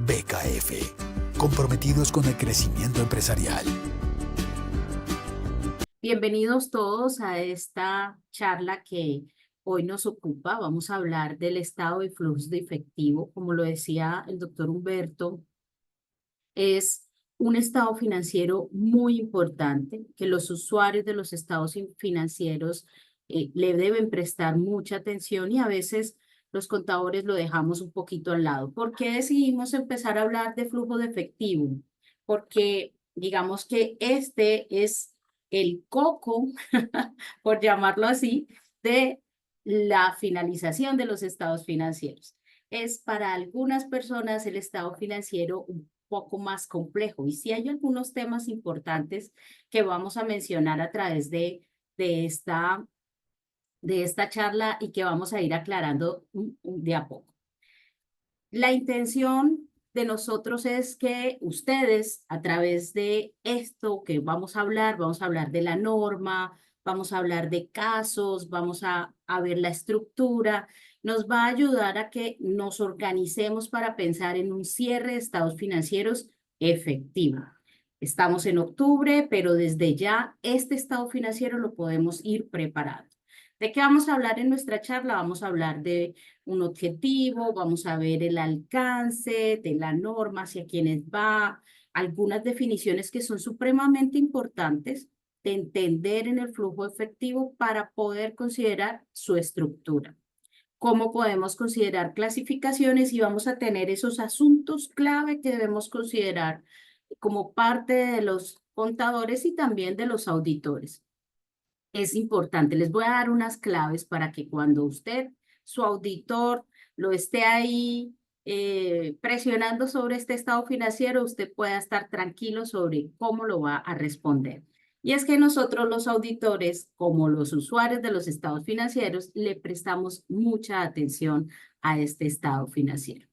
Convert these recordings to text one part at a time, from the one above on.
BKF, comprometidos con el crecimiento empresarial. Bienvenidos todos a esta charla que hoy nos ocupa. Vamos a hablar del estado de flujo de efectivo. Como lo decía el doctor Humberto, es un estado financiero muy importante que los usuarios de los estados financieros le deben prestar mucha atención y a veces los contadores lo dejamos un poquito al lado. ¿Por qué decidimos empezar a hablar de flujo de efectivo? Porque digamos que este es el coco, por llamarlo así, de la finalización de los estados financieros. Es para algunas personas el estado financiero un poco más complejo y sí hay algunos temas importantes que vamos a mencionar a través de esta, de esta charla y que vamos a ir aclarando de a poco. La intención de nosotros es que ustedes, a través de esto que vamos a hablar de la norma, vamos a hablar de casos, vamos a ver la estructura, nos va a ayudar a que nos organicemos para pensar en un cierre de estados financieros efectivo. Estamos en octubre, pero desde ya este estado financiero lo podemos ir preparando. ¿De qué vamos a hablar en nuestra charla? Vamos a hablar de un objetivo, vamos a ver el alcance de la norma, hacia quiénes va, algunas definiciones que son supremamente importantes de entender en el flujo efectivo para poder considerar su estructura. Cómo podemos considerar clasificaciones y vamos a tener esos asuntos clave que debemos considerar como parte de los contadores y también de los auditores. Es importante, les voy a dar unas claves para que cuando usted, su auditor, lo esté ahí presionando sobre este estado financiero, usted pueda estar tranquilo sobre cómo lo va a responder. Y es que nosotros los auditores, como los usuarios de los estados financieros, le prestamos mucha atención a este estado financiero.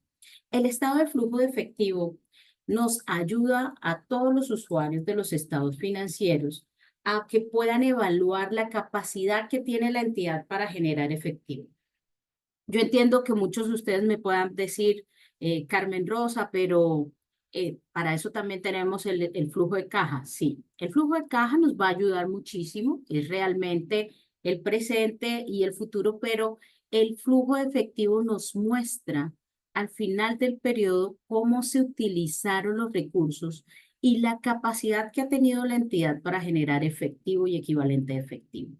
El estado de flujo de efectivo nos ayuda a todos los usuarios de los estados financieros a que puedan evaluar la capacidad que tiene la entidad para generar efectivo. Yo entiendo que muchos de ustedes me puedan decir, Carmen Rosa, pero para eso también tenemos el flujo de caja. Sí, el flujo de caja nos va a ayudar muchísimo, es realmente el presente y el futuro, pero el flujo de efectivo nos muestra al final del periodo cómo se utilizaron los recursos y la capacidad que ha tenido la entidad para generar efectivo y equivalente de efectivo.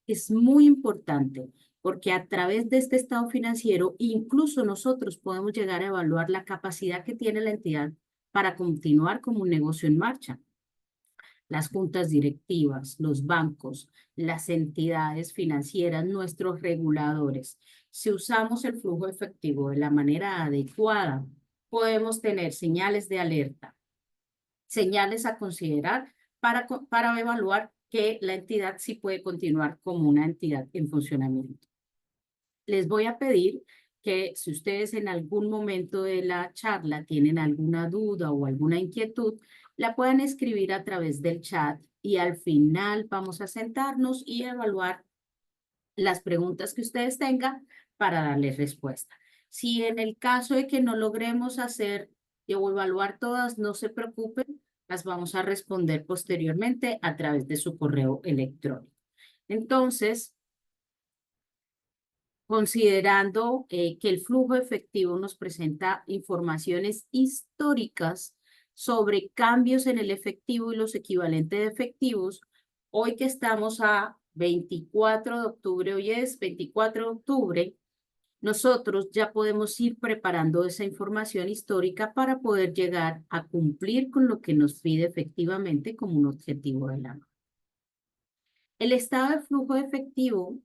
Es muy importante porque a través de este estado financiero, incluso nosotros podemos llegar a evaluar la capacidad que tiene la entidad para continuar como un negocio en marcha. Las juntas directivas, los bancos, las entidades financieras, nuestros reguladores. Si usamos el flujo efectivo de la manera adecuada, podemos tener señales de alerta, señales a considerar para evaluar que la entidad sí puede continuar como una entidad en funcionamiento. Les voy a pedir que si ustedes en algún momento de la charla tienen alguna duda o alguna inquietud, la puedan escribir a través del chat y al final vamos a sentarnos y evaluar las preguntas que ustedes tengan para darles respuesta. Si en el caso de que no logremos hacer o evaluar todas, no se preocupen, las vamos a responder posteriormente a través de su correo electrónico. Entonces, considerando que el flujo efectivo nos presenta informaciones históricas sobre cambios en el efectivo y los equivalentes de efectivos, hoy que estamos a 24 de octubre, hoy es 24 de octubre, nosotros ya podemos ir preparando esa información histórica para poder llegar a cumplir con lo que nos pide efectivamente como un objetivo de la norma. El estado de flujo de efectivo,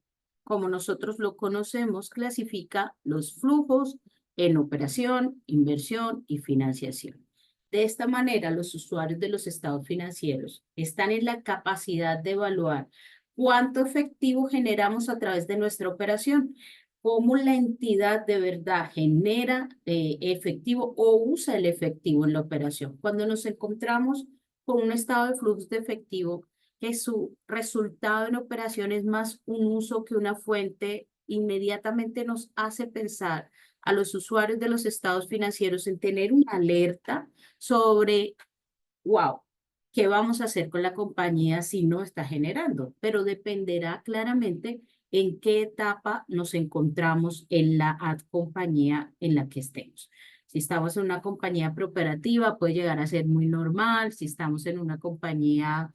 como nosotros lo conocemos, clasifica los flujos en operación, inversión y financiación. De esta manera, los usuarios de los estados financieros están en la capacidad de evaluar cuánto efectivo generamos a través de nuestra operación, cómo la entidad de verdad genera efectivo o usa el efectivo en la operación. Cuando nos encontramos con un estado de flujo de efectivo, que su resultado en operación es más un uso que una fuente, inmediatamente nos hace pensar a los usuarios de los estados financieros en tener una alerta sobre, wow, ¿qué vamos a hacer con la compañía si no está generando? Pero dependerá claramente en qué etapa nos encontramos en la compañía en la que estemos. Si estamos en una compañía preoperativa, puede llegar a ser muy normal. Si estamos en una compañía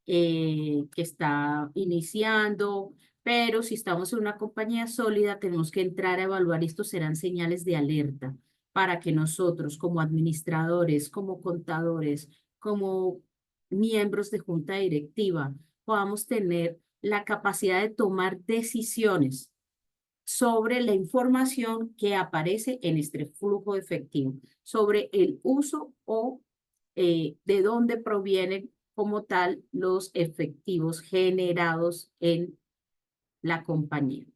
que está iniciando, pero si estamos en una compañía sólida, tenemos que entrar a evaluar. Estos serán señales de alerta para que nosotros como administradores, como contadores, como miembros de junta directiva, podamos tener la capacidad de tomar decisiones sobre la información que aparece en este flujo efectivo, sobre el uso o de dónde provienen como tal los efectivos generados en la compañía.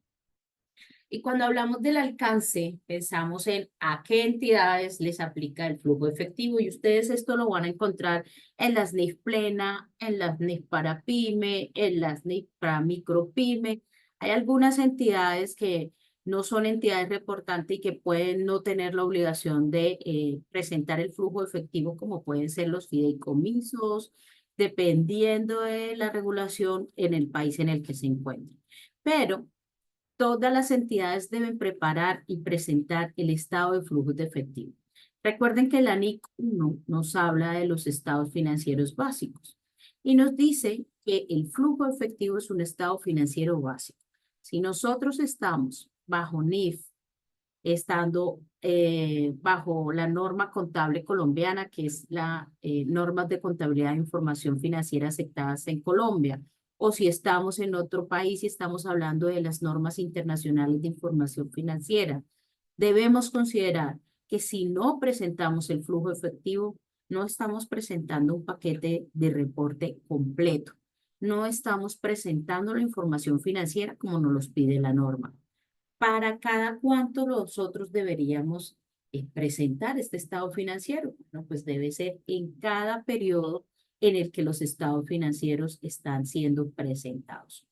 Y cuando hablamos del alcance, pensamos en a qué entidades les aplica el flujo efectivo, y ustedes esto lo van a encontrar en las NIF plena, en las NIF para pyme, en las NIF para micropyme. Hay algunas entidades que no son entidades reportantes y que pueden no tener la obligación de presentar el flujo efectivo, como pueden ser los fideicomisos, dependiendo de la regulación en el país en el que se encuentren. Pero todas las entidades deben preparar y presentar el estado de flujos de efectivo. Recuerden que la NIC 1 nos habla de los estados financieros básicos y nos dice que el flujo efectivo es un estado financiero básico. Si nosotros estamos bajo NIF, estando bajo la norma contable colombiana, que es la normas de contabilidad e información financiera aceptadas en Colombia, o si estamos en otro país y estamos hablando de las normas internacionales de información financiera, debemos considerar que si no presentamos el flujo efectivo, no estamos presentando un paquete de reporte completo. No estamos presentando la información financiera como nos los pide la norma. ¿Para cada cuánto nosotros deberíamos presentar este estado financiero? Bueno, pues debe ser en cada periodo en el que los estados financieros están siendo presentados.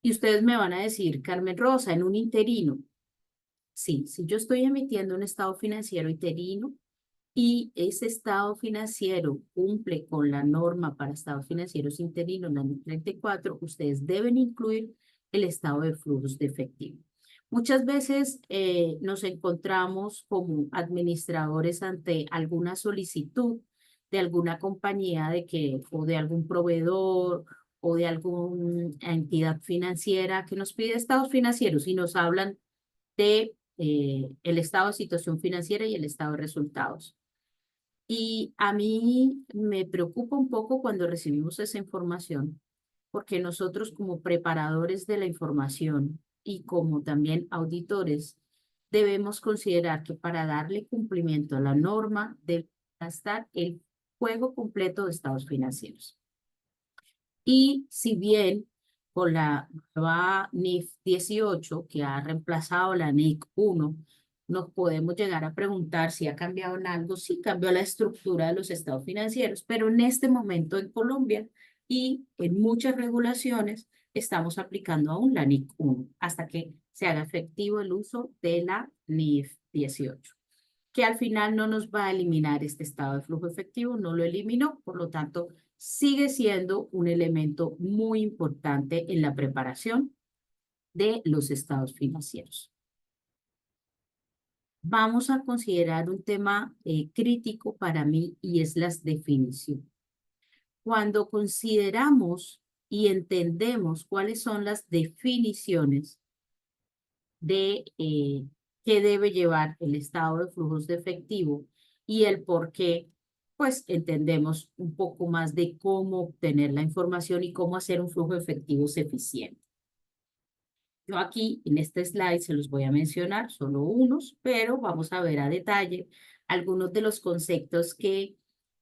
Y ustedes me van a decir, Carmen Rosa, en un interino. Sí, si yo estoy emitiendo un estado financiero interino y ese estado financiero cumple con la norma para estados financieros interinos, la NIC 34, ustedes deben incluir el estado de flujos de efectivo. Muchas veces nos encontramos como administradores ante alguna solicitud de alguna compañía o de algún proveedor o de alguna entidad financiera que nos pide estados financieros y nos hablan de el estado de situación financiera y el estado de resultados. Y a mí me preocupa un poco cuando recibimos esa información, porque nosotros como preparadores de la información y como también auditores, debemos considerar que para darle cumplimiento a la norma debe estar el juego completo de estados financieros. Y si bien con la nueva NIF 18, que ha reemplazado la NIC 1, nos podemos llegar a preguntar si ha cambiado en algo. Sí, cambió la estructura de los estados financieros, pero en este momento en Colombia y en muchas regulaciones estamos aplicando aún la NIC 1 hasta que se haga efectivo el uso de la NIF 18, que al final no nos va a eliminar este estado de flujo efectivo, no lo eliminó, por lo tanto, sigue siendo un elemento muy importante en la preparación de los estados financieros. Vamos a considerar un tema crítico para mí y es las definiciones. Cuando consideramos y entendemos cuáles son las definiciones de qué debe llevar el estado de flujos de efectivo y el por qué, pues entendemos un poco más de cómo obtener la información y cómo hacer un flujo de efectivos eficiente. Yo aquí en este slide se los voy a mencionar, solo unos, pero vamos a ver a detalle algunos de los conceptos que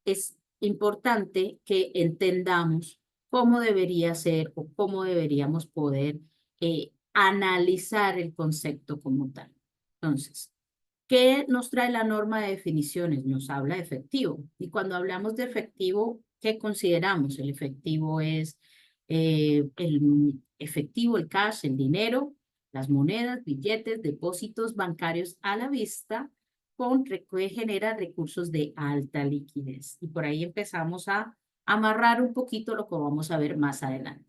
es importante que entendamos cómo debería ser o cómo deberíamos poder analizar el concepto como tal. Entonces, ¿qué nos trae la norma de definiciones? Nos habla de efectivo. Y cuando hablamos de efectivo, ¿qué consideramos? El efectivo es el efectivo, el cash, el dinero, las monedas, billetes, depósitos bancarios a la vista, que genera recursos de alta liquidez. Y por ahí empezamos a amarrar un poquito lo que vamos a ver más adelante.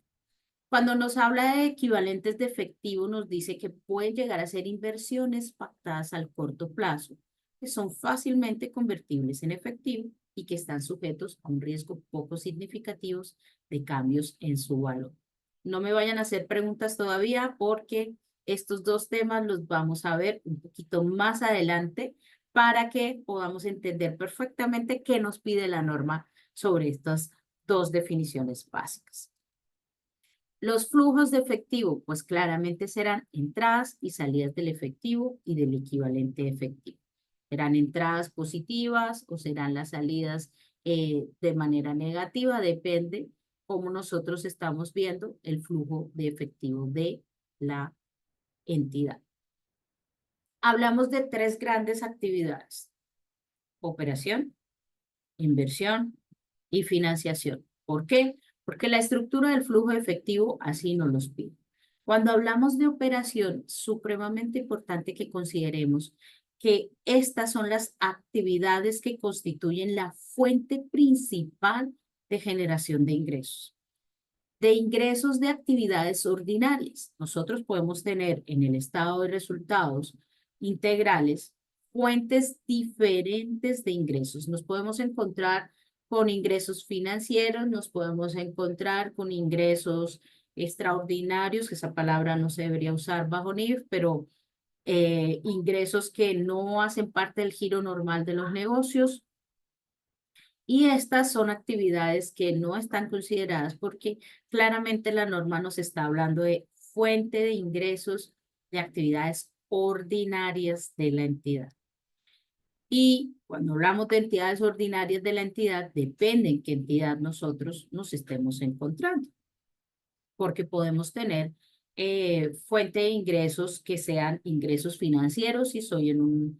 Cuando nos habla de equivalentes de efectivo, nos dice que pueden llegar a ser inversiones pactadas al corto plazo, que son fácilmente convertibles en efectivo y que están sujetos a un riesgo poco significativo de cambios en su valor. No me vayan a hacer preguntas todavía porque estos dos temas los vamos a ver un poquito más adelante para que podamos entender perfectamente qué nos pide la norma sobre estas dos definiciones básicas. Los flujos de efectivo, pues claramente serán entradas y salidas del efectivo y del equivalente efectivo. ¿Serán entradas positivas o serán las salidas de manera negativa? Depende cómo nosotros estamos viendo el flujo de efectivo de la entidad. Hablamos de tres grandes actividades: operación, inversión y financiación. ¿Por qué? Porque la estructura del flujo de efectivo así nos los pide. Cuando hablamos de operación, supremamente importante que consideremos que estas son las actividades que constituyen la fuente principal de generación de ingresos. De ingresos de actividades ordinarias. Nosotros podemos tener en el estado de resultados integrales fuentes diferentes de ingresos. Nos podemos encontrar con ingresos financieros, nos podemos encontrar con ingresos extraordinarios, que esa palabra no se debería usar bajo NIF, pero ingresos que no hacen parte del giro normal de los negocios. Y estas son actividades que no están consideradas porque claramente la norma nos está hablando de fuente de ingresos de actividades ordinarias de la entidad. Y cuando hablamos de entidades ordinarias de la entidad, depende en qué entidad nosotros nos estemos encontrando. Porque podemos tener fuente de ingresos que sean ingresos financieros si soy en un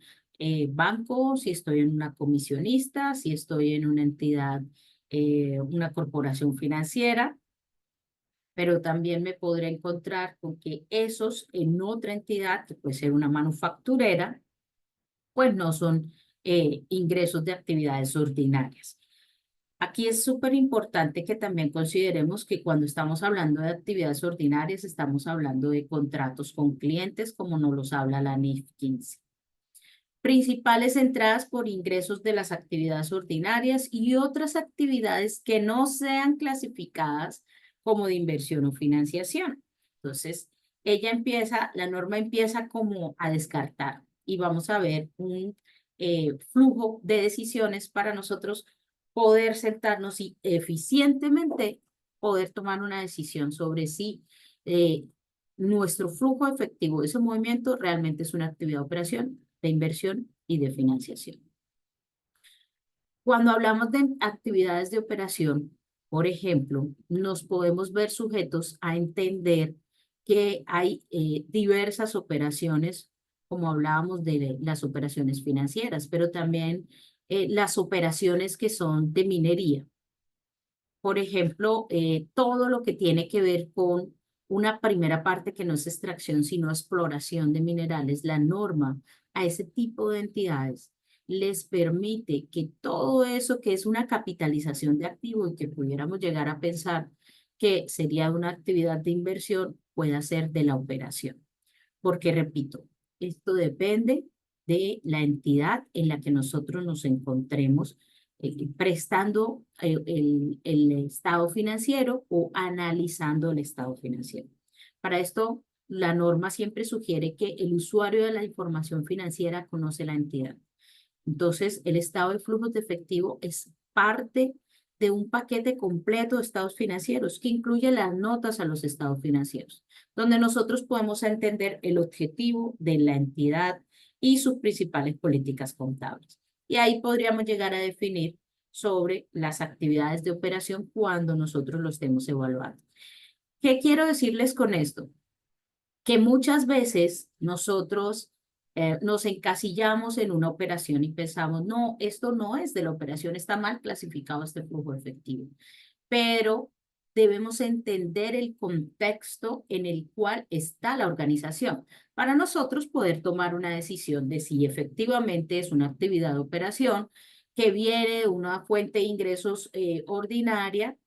banco, si estoy en una comisionista, si estoy en una entidad, una corporación financiera, pero también me podré encontrar con que esos en otra entidad, que puede ser una manufacturera, pues no son ingresos de actividades ordinarias. Aquí es súper importante que también consideremos que cuando estamos hablando de actividades ordinarias, estamos hablando de contratos con clientes, como nos los habla la NIF 15. Principales entradas por ingresos de las actividades ordinarias y otras actividades que no sean clasificadas como de inversión o financiación. Entonces, la norma empieza como a descartar y vamos a ver un flujo de decisiones para nosotros poder sentarnos y eficientemente poder tomar una decisión sobre si nuestro flujo efectivo de ese movimiento realmente es una actividad de operación, de inversión y de financiación. Cuando hablamos de actividades de operación, por ejemplo, nos podemos ver sujetos a entender que hay diversas operaciones, como hablábamos de las operaciones financieras, pero también las operaciones que son de minería. Por ejemplo, todo lo que tiene que ver con una primera parte que no es extracción, sino exploración de minerales, la norma a ese tipo de entidades les permite que todo eso que es una capitalización de activo y que pudiéramos llegar a pensar que sería una actividad de inversión, pueda ser de la operación. Porque, repito, esto depende de la entidad en la que nosotros nos encontremos prestando el estado financiero o analizando el estado financiero. Para esto, la norma siempre sugiere que el usuario de la información financiera conoce la entidad. Entonces, el estado de flujos de efectivo es parte de un paquete completo de estados financieros que incluye las notas a los estados financieros, donde nosotros podemos entender el objetivo de la entidad y sus principales políticas contables. Y ahí podríamos llegar a definir sobre las actividades de operación cuando nosotros lo estemos evaluando. ¿Qué quiero decirles con esto? Que muchas veces nosotros nos encasillamos en una operación y pensamos, no, esto no es de la operación, está mal clasificado este flujo efectivo. Pero debemos entender el contexto en el cual está la organización para nosotros poder tomar una decisión de si efectivamente es una actividad de operación que viene de una fuente de ingresos ordinaria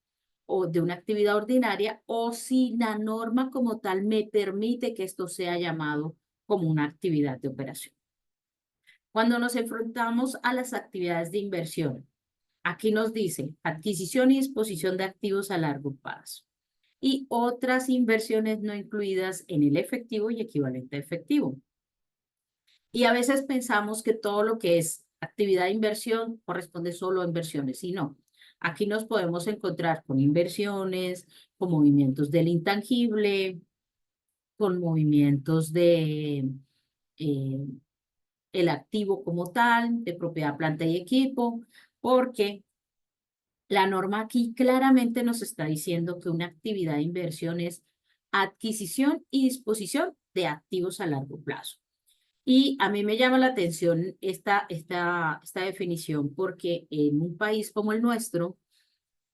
o de una actividad ordinaria, o si la norma como tal me permite que esto sea llamado como una actividad de operación. Cuando nos enfrentamos a las actividades de inversión, aquí nos dice adquisición y disposición de activos a largo plazo y otras inversiones no incluidas en el efectivo y equivalente a efectivo. Y a veces pensamos que todo lo que es actividad de inversión corresponde solo a inversiones, y no. Aquí nos podemos encontrar con inversiones, con movimientos del intangible, con movimientos de eh, el activo como tal, de propiedad, planta y equipo, porque la norma aquí claramente nos está diciendo que una actividad de inversión es adquisición y disposición de activos a largo plazo. Y a mí me llama la atención esta definición porque en un país como el nuestro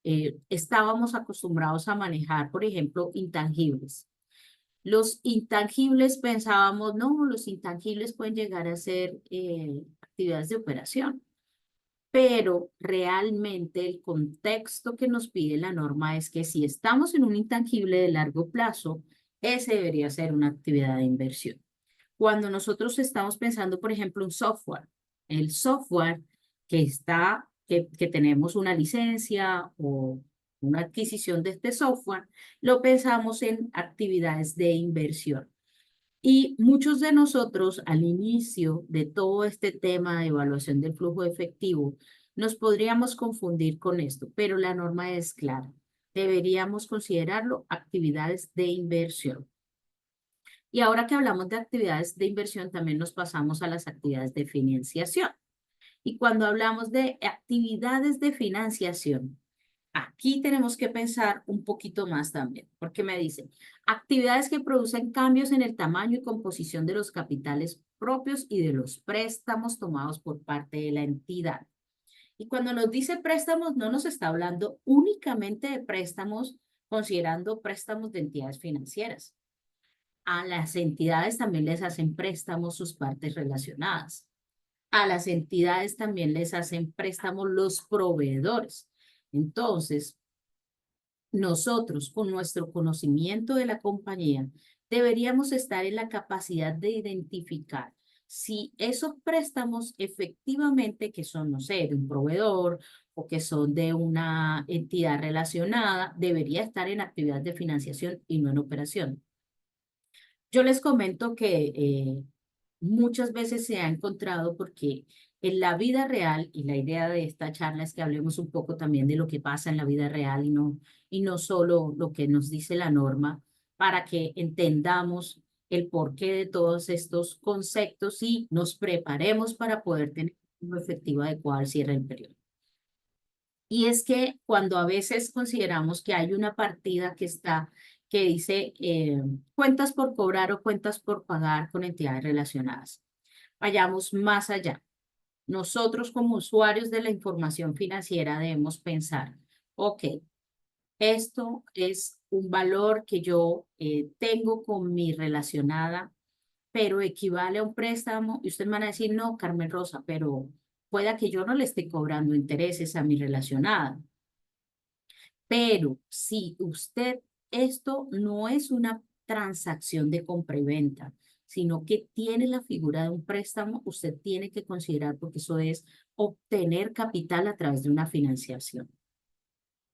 estábamos acostumbrados a manejar, por ejemplo, intangibles. Los intangibles pensábamos, no, los intangibles pueden llegar a ser actividades de operación, pero realmente el contexto que nos pide la norma es que si estamos en un intangible de largo plazo, ese debería ser una actividad de inversión. Cuando nosotros estamos pensando, por ejemplo, en software, el software que tenemos una licencia o una adquisición de este software, lo pensamos en actividades de inversión. Y muchos de nosotros, al inicio de todo este tema de evaluación del flujo de efectivo, nos podríamos confundir con esto, pero la norma es clara. Deberíamos considerarlo actividades de inversión. Y ahora que hablamos de actividades de inversión, también nos pasamos a las actividades de financiación. Y cuando hablamos de actividades de financiación, aquí tenemos que pensar un poquito más también, porque me dicen, actividades que producen cambios en el tamaño y composición de los capitales propios y de los préstamos tomados por parte de la entidad. Y cuando nos dice préstamos, no nos está hablando únicamente de préstamos, considerando préstamos de entidades financieras. A las entidades también les hacen préstamos sus partes relacionadas. A las entidades también les hacen préstamos los proveedores. Entonces, nosotros, con nuestro conocimiento de la compañía, deberíamos estar en la capacidad de identificar si esos préstamos efectivamente que son, no sé, de un proveedor o que son de una entidad relacionada, debería estar en actividad de financiación y no en operación. Yo les comento que muchas veces se ha encontrado porque en la vida real, y la idea de esta charla es que hablemos un poco también de lo que pasa en la vida real y no solo lo que nos dice la norma, para que entendamos el porqué de todos estos conceptos y nos preparemos para poder tener un efectivo adecuado al cierre del periodo. Y es que cuando a veces consideramos que hay una partida que dice cuentas por cobrar o cuentas por pagar con entidades relacionadas, vayamos más allá. Nosotros como usuarios de la información financiera debemos pensar, ok, esto es un valor que yo tengo con mi relacionada, pero equivale a un préstamo. Y ustedes van a decir, no, Carmen Rosa, pero pueda que yo no le esté cobrando intereses a mi relacionada. Pero si usted, esto no es una transacción de compra y venta, sino que tiene la figura de un préstamo, usted tiene que considerar, porque eso es obtener capital a través de una financiación.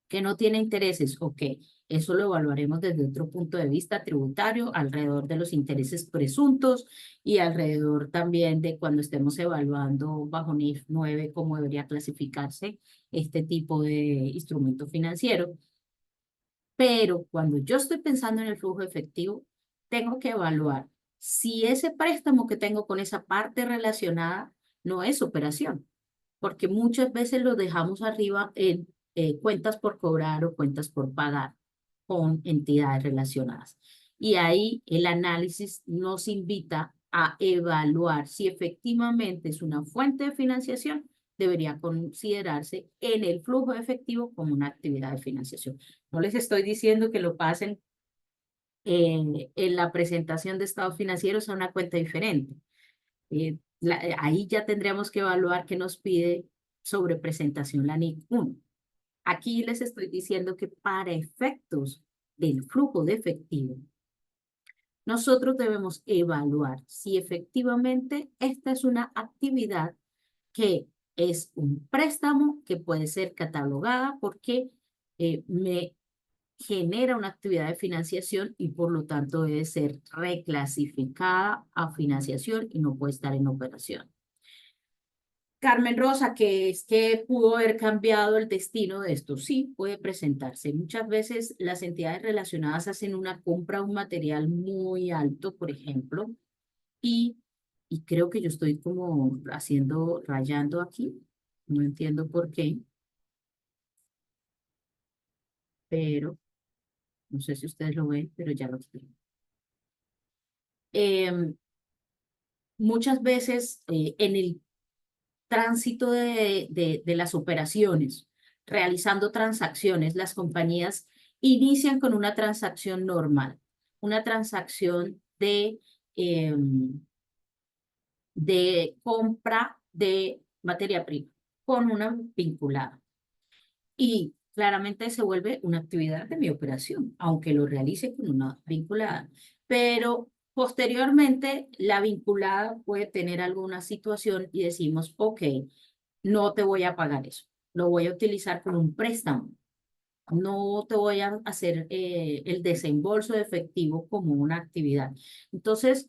Que no tiene intereses, ok, eso lo evaluaremos desde otro punto de vista tributario, alrededor de los intereses presuntos y alrededor también de cuando estemos evaluando bajo NIF 9 cómo debería clasificarse este tipo de instrumento financiero. Pero cuando yo estoy pensando en el flujo efectivo, tengo que evaluar si ese préstamo que tengo con esa parte relacionada no es operación, porque muchas veces lo dejamos arriba en cuentas por cobrar o cuentas por pagar con entidades relacionadas. Y ahí el análisis nos invita a evaluar si efectivamente es una fuente de financiación debería considerarse en el flujo de efectivo como una actividad de financiación. No les estoy diciendo que lo pasen en la presentación de estados financieros a una cuenta diferente. Ahí ya tendríamos que evaluar qué nos pide sobre presentación la NIC 1. Aquí les estoy diciendo que para efectos del flujo de efectivo, nosotros debemos evaluar si efectivamente esta es una actividad que es un préstamo que puede ser catalogada porque me genera una actividad de financiación y por lo tanto debe ser reclasificada a financiación y no puede estar en operación. Carmen Rosa, que es que pudo haber cambiado el destino de esto. Sí, puede presentarse. Muchas veces las entidades relacionadas hacen una compra de un material muy alto, por ejemplo, y, y creo que yo estoy como rayando aquí. No entiendo por qué, pero no sé si ustedes lo ven, pero ya lo explico. Muchas veces en el tránsito de las operaciones, realizando transacciones, las compañías inician con una transacción normal, una transacción de compra de materia prima con una vinculada. Y claramente se vuelve una actividad de mi operación, aunque lo realice con una vinculada. Pero posteriormente, la vinculada puede tener alguna situación y decimos, ok, no te voy a pagar eso, lo voy a utilizar como un préstamo. No te voy a hacer el desembolso de efectivo como una actividad. Entonces,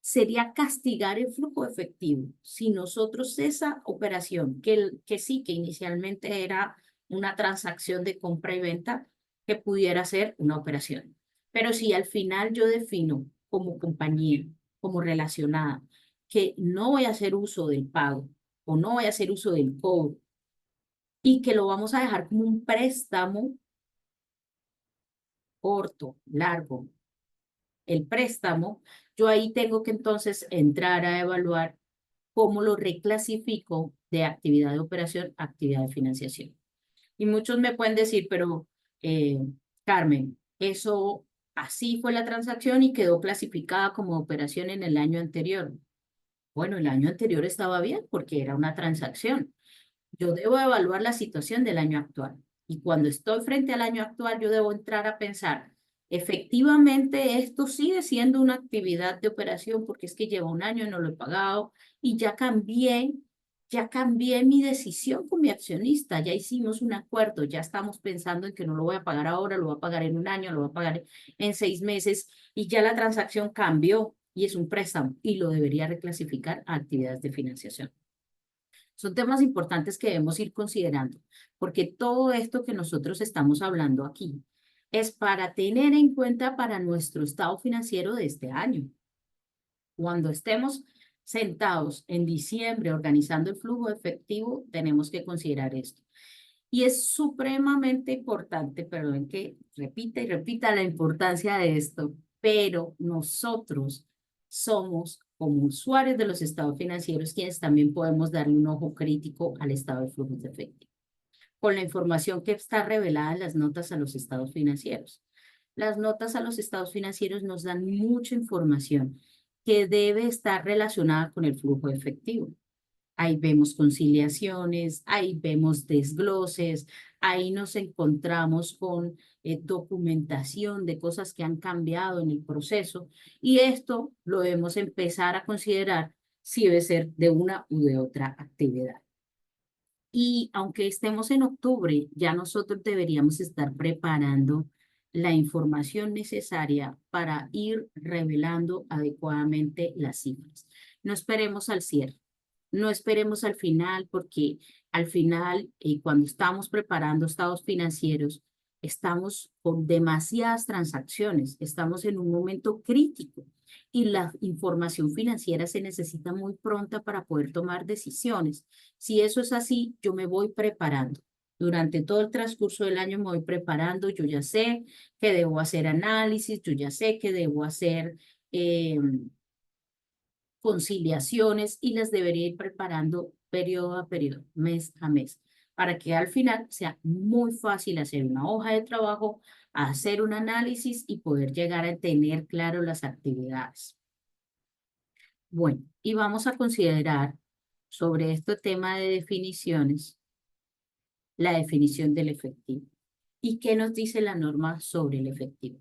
sería castigar el flujo efectivo. Si nosotros esa operación, que sí, que inicialmente era una transacción de compra y venta, que pudiera ser una operación. Pero si al final yo defino como compañía, como relacionada, que no voy a hacer uso del pago o no voy a hacer uso del cobro y que lo vamos a dejar como un préstamo corto, largo, el préstamo, yo ahí tengo que entonces entrar a evaluar cómo lo reclasifico de actividad de operación a actividad de financiación. Y muchos me pueden decir, pero Carmen, eso así fue la transacción y quedó clasificada como operación en el año anterior. Bueno, el año anterior estaba bien porque era una transacción. Yo debo evaluar la situación del año actual. Y cuando estoy frente al año actual, yo debo entrar a pensar, efectivamente, esto sigue siendo una actividad de operación porque es que lleva un año y no lo he pagado y ya cambié mi decisión con mi accionista, ya hicimos un acuerdo, ya estamos pensando en que no lo voy a pagar ahora, lo voy a pagar en un año, lo voy a pagar en 6 meses y ya la transacción cambió y es un préstamo y lo debería reclasificar a actividades de financiación. Son temas importantes que debemos ir considerando, porque todo esto que nosotros estamos hablando aquí es para tener en cuenta para nuestro estado financiero de este año. Cuando estemos sentados en diciembre organizando el flujo efectivo, tenemos que considerar esto. Y es supremamente importante, perdón que repita y repita la importancia de esto, pero nosotros somos como usuarios de los estados financieros quienes también podemos darle un ojo crítico al estado de flujos de efectivo, con la información que está revelada en las notas a los estados financieros. Las notas a los estados financieros nos dan mucha información que debe estar relacionada con el flujo efectivo. Ahí vemos conciliaciones, ahí vemos desgloses, ahí nos encontramos con documentación de cosas que han cambiado en el proceso y esto lo debemos empezar a considerar si debe ser de una u de otra actividad. Y aunque estemos en octubre, ya nosotros deberíamos estar preparando la información necesaria para ir revelando adecuadamente las cifras. No esperemos al cierre. No esperemos al final porque al final, cuando estamos preparando estados financieros, estamos con demasiadas transacciones, estamos en un momento crítico y la información financiera se necesita muy pronta para poder tomar decisiones. Si eso es así, yo me voy preparando. Durante todo el transcurso del año me voy preparando, yo ya sé que debo hacer análisis, yo ya sé que debo hacer conciliaciones y las debería ir preparando periodo a periodo, mes a mes, para que al final sea muy fácil hacer una hoja de trabajo, hacer un análisis y poder llegar a tener claro las actividades. Bueno, y vamos a considerar sobre este tema de definiciones, la definición del efectivo. ¿Y qué nos dice la norma sobre el efectivo?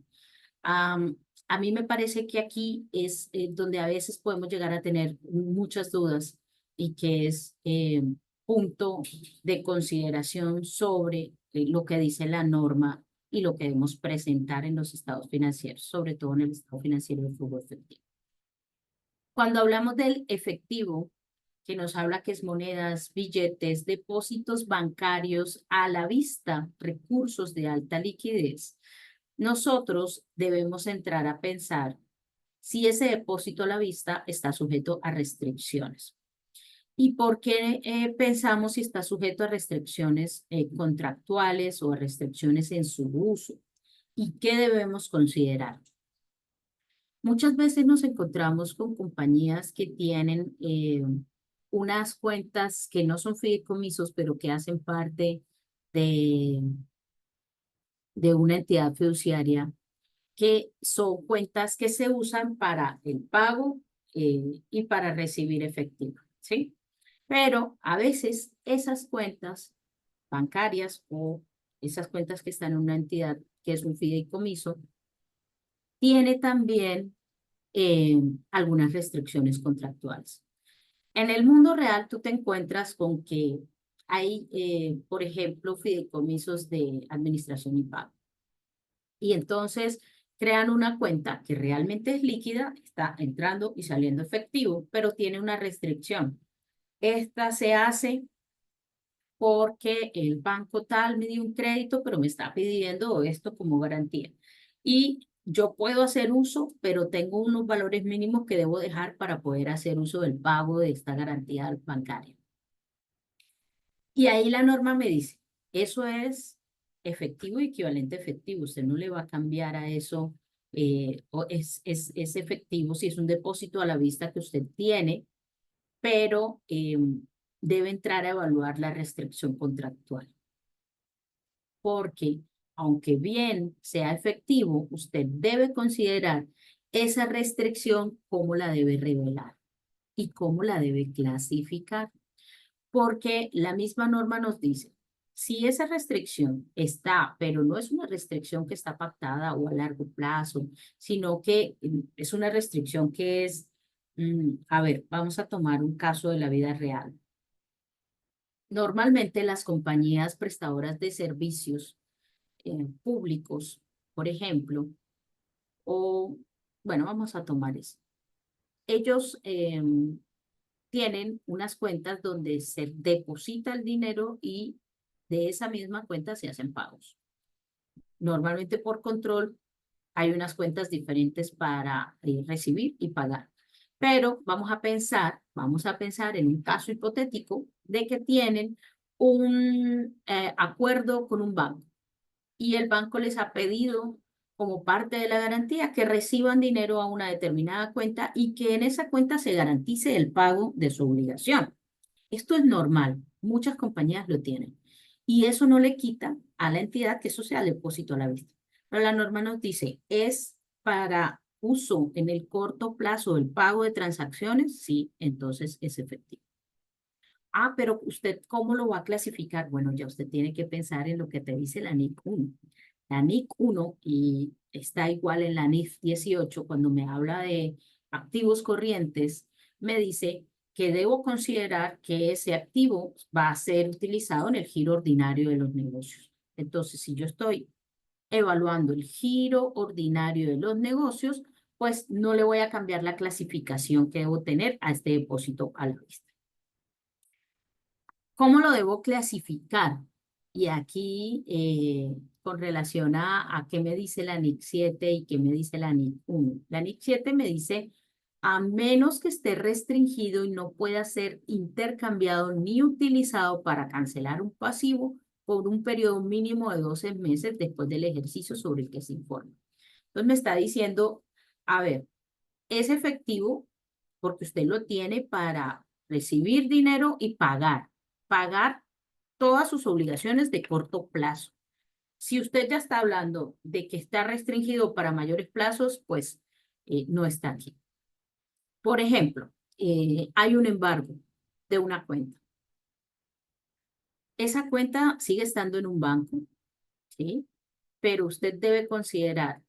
A mí me parece que aquí es donde a veces podemos llegar a tener muchas dudas y que es punto de consideración sobre lo que dice la norma y lo que debemos presentar en los estados financieros, sobre todo en el estado financiero de flujo efectivo. Cuando hablamos del efectivo, que nos habla que es monedas, billetes, depósitos bancarios a la vista, recursos de alta liquidez, nosotros debemos entrar a pensar si ese depósito a la vista está sujeto a restricciones. ¿Y por qué pensamos si está sujeto a restricciones contractuales o a restricciones en su uso? ¿Y qué debemos considerar? Muchas veces nos encontramos con compañías que tienen unas cuentas que no son fideicomisos, pero que hacen parte de, de una entidad fiduciaria, que son cuentas que se usan para el pago y para recibir efectivo, ¿sí? Pero a veces esas cuentas bancarias o esas cuentas que están en una entidad que es un fideicomiso, tiene también algunas restricciones contractuales. En el mundo real tú te encuentras con que hay, por ejemplo, fideicomisos de administración y pago. Y entonces crean una cuenta que realmente es líquida, está entrando y saliendo efectivo, pero tiene una restricción. Esta se hace porque el banco tal me dio un crédito, pero me está pidiendo esto como garantía. Y yo puedo hacer uso, pero tengo unos valores mínimos que debo dejar para poder hacer uso del pago de esta garantía bancaria. Y ahí la norma me dice, eso es efectivo y equivalente a efectivo. Usted no le va a cambiar a eso, o es efectivo si es un depósito a la vista que usted tiene, pero debe entrar a evaluar la restricción contractual. Porque aunque bien sea efectivo, usted debe considerar esa restricción, cómo la debe revelar y cómo la debe clasificar. Porque la misma norma nos dice, si esa restricción está, pero no es una restricción que está pactada o a largo plazo, sino que es una restricción que es, a ver, vamos a tomar un caso de la vida real. Normalmente las compañías prestadoras de servicios públicos, por ejemplo, o, bueno, vamos a tomar eso. Ellos tienen unas cuentas donde se deposita el dinero y de esa misma cuenta se hacen pagos. Normalmente por control hay unas cuentas diferentes para recibir y pagar. Pero vamos a pensar en un caso hipotético de que tienen un acuerdo con un banco y el banco les ha pedido como parte de la garantía que reciban dinero a una determinada cuenta y que en esa cuenta se garantice el pago de su obligación. Esto es normal, muchas compañías lo tienen. Y eso no le quita a la entidad que eso sea depósito a la vista. Pero la norma nos dice, ¿es para uso en el corto plazo el pago de transacciones? Sí, entonces es efectivo. Ah, pero usted, ¿cómo lo va a clasificar? Bueno, ya usted tiene que pensar en lo que te dice la NIC 1. La NIC 1 y está igual en la NIF 18 cuando me habla de activos corrientes, me dice que debo considerar que ese activo va a ser utilizado en el giro ordinario de los negocios. Entonces, si yo estoy evaluando el giro ordinario de los negocios, pues no le voy a cambiar la clasificación que debo tener a este depósito a la vista. ¿Cómo lo debo clasificar? Y aquí, con relación a qué me dice la NIC 7 y qué me dice la NIC 1. La NIC 7 me dice, a menos que esté restringido y no pueda ser intercambiado ni utilizado para cancelar un pasivo por un periodo mínimo de 12 meses después del ejercicio sobre el que se informa. Entonces me está diciendo, a ver, es efectivo porque usted lo tiene para recibir dinero y pagar todas sus obligaciones de corto plazo. Si usted ya está hablando de que está restringido para mayores plazos, pues no está aquí. Por ejemplo, hay un embargo de una cuenta. Esa cuenta sigue estando en un banco, ¿sí? Pero usted debe considerar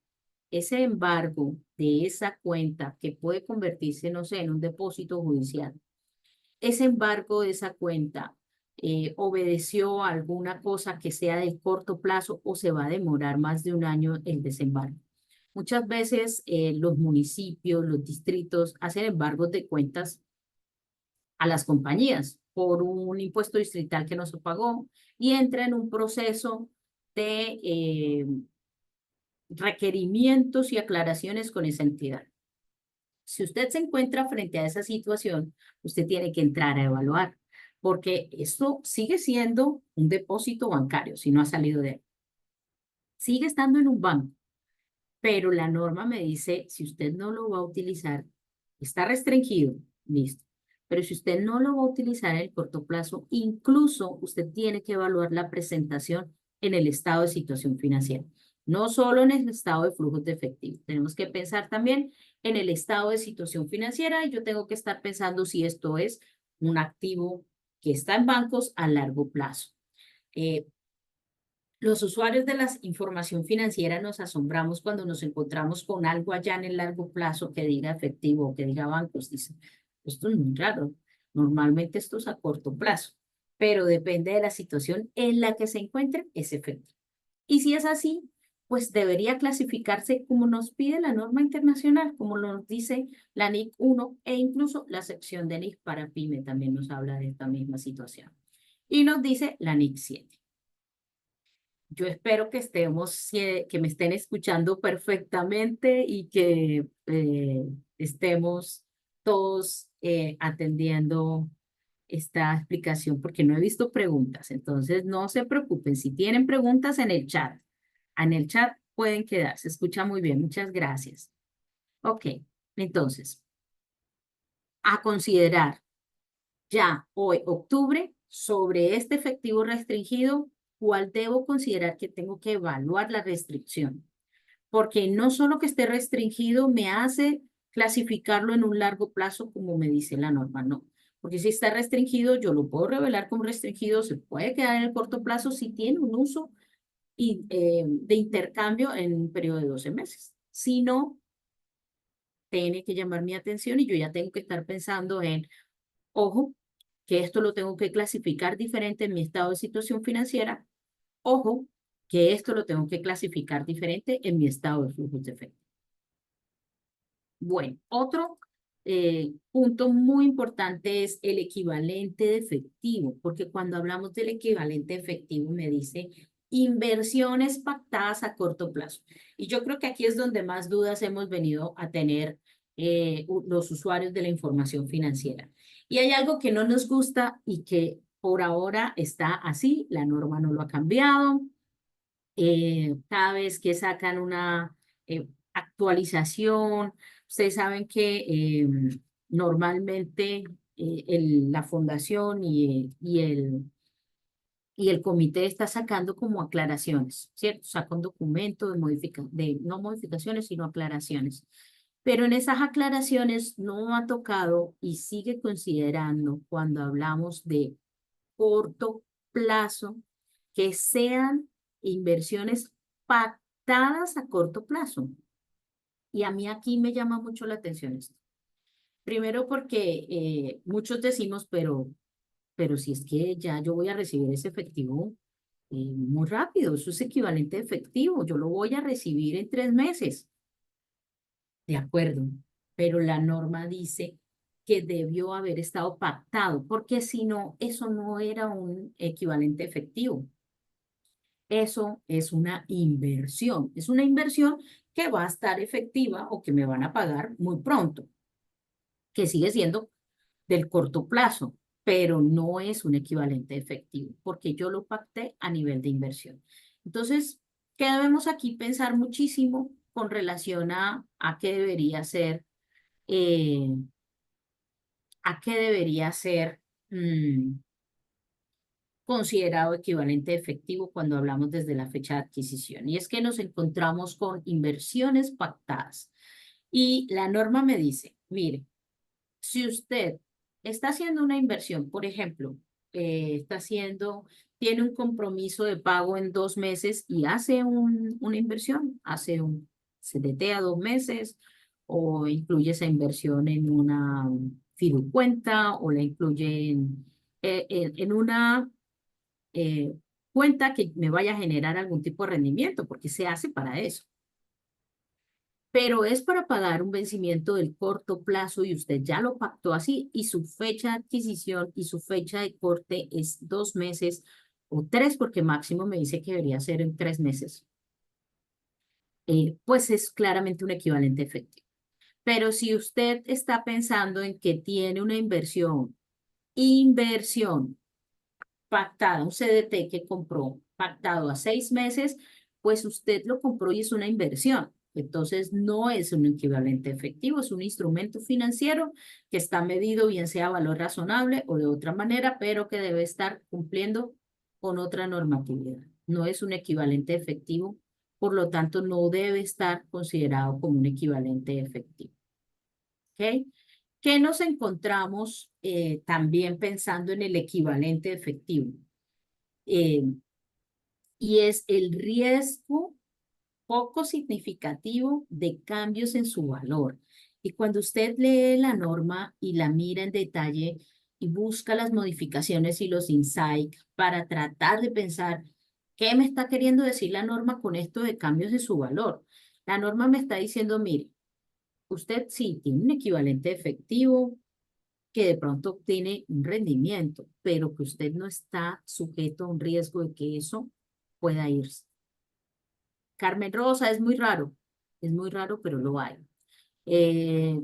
ese embargo de esa cuenta que puede convertirse, no sé, en un depósito judicial. Ese embargo de esa cuenta obedeció a alguna cosa que sea de corto plazo o se va a demorar más de un año el desembarco. Muchas veces los municipios, los distritos hacen embargos de cuentas a las compañías por un impuesto distrital que no se pagó y entra en un proceso de requerimientos y aclaraciones con esa entidad. Si usted se encuentra frente a esa situación, usted tiene que entrar a evaluar, porque esto sigue siendo un depósito bancario si no ha salido de él. Sigue estando en un banco, pero la norma me dice, si usted no lo va a utilizar, está restringido, listo. Pero si usted no lo va a utilizar en el corto plazo, incluso usted tiene que evaluar la presentación en el estado de situación financiera. No solo en el estado de flujos de efectivo. Tenemos que pensar también en el estado de situación financiera y yo tengo que estar pensando si esto es un activo que está en bancos a largo plazo. Los usuarios de la información financiera nos asombramos cuando nos encontramos con algo allá en el largo plazo que diga efectivo o que diga bancos. Dicen, esto es muy raro. Normalmente esto es a corto plazo, pero depende de la situación en la que se encuentre ese efectivo. Y si es así, pues debería clasificarse como nos pide la norma internacional, como nos dice la NIC 1 e incluso la sección de NIC para PYME también nos habla de esta misma situación. Y nos dice la NIC 7. Yo espero que que me estén escuchando perfectamente y que estemos todos atendiendo esta explicación porque no he visto preguntas. Entonces, no se preocupen. Si tienen preguntas en el chat pueden quedar. Se escucha muy bien. Muchas gracias. Ok, entonces, a considerar ya hoy, octubre, sobre este efectivo restringido, ¿cuál debo considerar que tengo que evaluar la restricción? Porque no solo que esté restringido me hace clasificarlo en un largo plazo como me dice la norma, no. Porque si está restringido, yo lo puedo revelar como restringido, se puede quedar en el corto plazo si tiene un uso de intercambio en un periodo de 12 meses. Si no, tiene que llamar mi atención y yo ya tengo que estar pensando en, ojo, que esto lo tengo que clasificar diferente en mi estado de situación financiera. Ojo, que esto lo tengo que clasificar diferente en mi estado de flujos de efectivo. Bueno, otro punto muy importante es el equivalente de efectivo, porque cuando hablamos del equivalente de efectivo me dice inversiones pactadas a corto plazo. Y yo creo que aquí es donde más dudas hemos venido a tener los usuarios de la información financiera. Y hay algo que no nos gusta y que por ahora está así, la norma no lo ha cambiado. Cada vez que sacan una actualización, ustedes saben que normalmente la fundación y el comité está sacando como aclaraciones, ¿cierto? Saca un documento no modificaciones, sino aclaraciones. Pero en esas aclaraciones no ha tocado y sigue considerando cuando hablamos de corto plazo que sean inversiones pactadas a corto plazo. Y a mí aquí me llama mucho la atención esto. Primero porque muchos decimos, pero si es que ya yo voy a recibir ese efectivo muy rápido, eso es equivalente a efectivo, yo lo voy a recibir en 3 meses. De acuerdo, pero la norma dice que debió haber estado pactado, porque si no, eso no era un equivalente efectivo. Eso es una inversión. Es una inversión que va a estar efectiva o que me van a pagar muy pronto, que sigue siendo del corto plazo, pero no es un equivalente efectivo, porque yo lo pacté a nivel de inversión. Entonces, ¿qué debemos aquí pensar muchísimo con relación a qué debería ser? ¿a qué debería ser considerado equivalente efectivo cuando hablamos desde la fecha de adquisición? Y es que nos encontramos con inversiones pactadas. Y la norma me dice, mire, si usted está haciendo una inversión, por ejemplo, tiene un compromiso de pago en 2 meses y hace una inversión, hace un CDT a 2 meses o incluye esa inversión en una fiducuenta o la incluye en una cuenta que me vaya a generar algún tipo de rendimiento, porque se hace para eso. Pero es para pagar un vencimiento del corto plazo y usted ya lo pactó así y su fecha de adquisición y su fecha de corte es 2 meses o 3, porque máximo me dice que debería ser en 3 meses. Pues es claramente un equivalente efectivo. Pero si usted está pensando en que tiene una inversión pactada, un CDT que compró pactado a 6 meses, pues usted lo compró y es una inversión. Entonces no es un equivalente efectivo, es un instrumento financiero que está medido bien sea a valor razonable o de otra manera, pero que debe estar cumpliendo con otra normatividad. No es un equivalente efectivo, por lo tanto no debe estar considerado como un equivalente efectivo. ¿Ok? ¿Qué nos encontramos también pensando en el equivalente efectivo? Y es el riesgo poco significativo de cambios en su valor. Y cuando usted lee la norma y la mira en detalle y busca las modificaciones y los insights para tratar de pensar qué me está queriendo decir la norma con esto de cambios en su valor. La norma me está diciendo, mire, usted sí tiene un equivalente efectivo que de pronto obtiene un rendimiento, pero que usted no está sujeto a un riesgo de que eso pueda irse. Carmen Rosa, es muy raro, pero lo hay. Eh,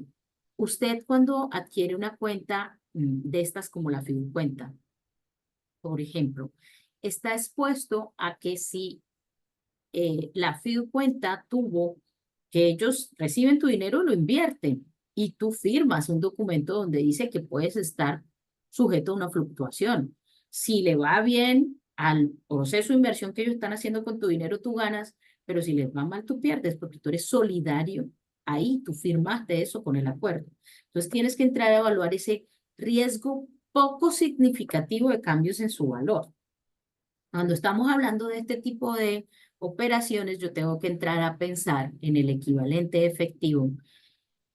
Usted cuando adquiere una cuenta de estas como la Fiducuenta, por ejemplo, está expuesto a que si la Fiducuenta tuvo que ellos reciben tu dinero, lo invierten y tú firmas un documento donde dice que puedes estar sujeto a una fluctuación. Si le va bien al proceso de inversión que ellos están haciendo con tu dinero, tú ganas, pero si les va mal, tú pierdes porque tú eres solidario. Ahí tú firmaste eso con el acuerdo. Entonces tienes que entrar a evaluar ese riesgo poco significativo de cambios en su valor. Cuando estamos hablando de este tipo de operaciones, yo tengo que entrar a pensar en el equivalente efectivo,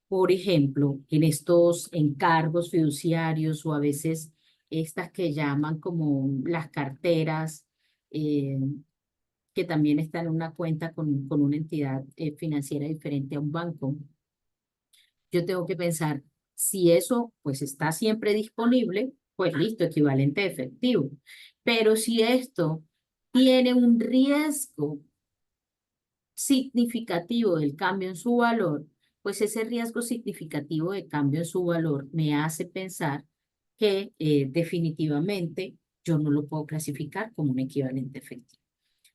por ejemplo, en estos encargos fiduciarios o a veces estas que llaman como las carteras, eh, que también están en una cuenta con una entidad financiera diferente a un banco. Yo tengo que pensar si eso pues está siempre disponible, pues listo, equivalente efectivo. Pero si esto tiene un riesgo significativo del cambio en su valor, pues ese riesgo significativo de cambio en su valor me hace pensar que definitivamente yo no lo puedo clasificar como un equivalente efectivo.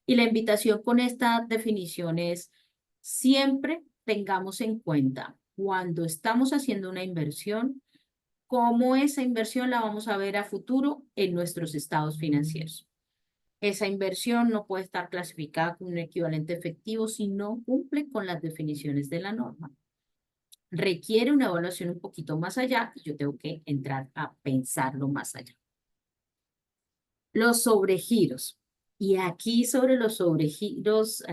Y la invitación con esta definición es siempre tengamos en cuenta cuando estamos haciendo una inversión, cómo esa inversión la vamos a ver a futuro en nuestros estados financieros. Esa inversión no puede estar clasificada como un equivalente efectivo si no cumple con las definiciones de la norma. Requiere una evaluación un poquito más allá y yo tengo que entrar a pensarlo más allá. Los sobregiros. Y aquí sobre los sobregiros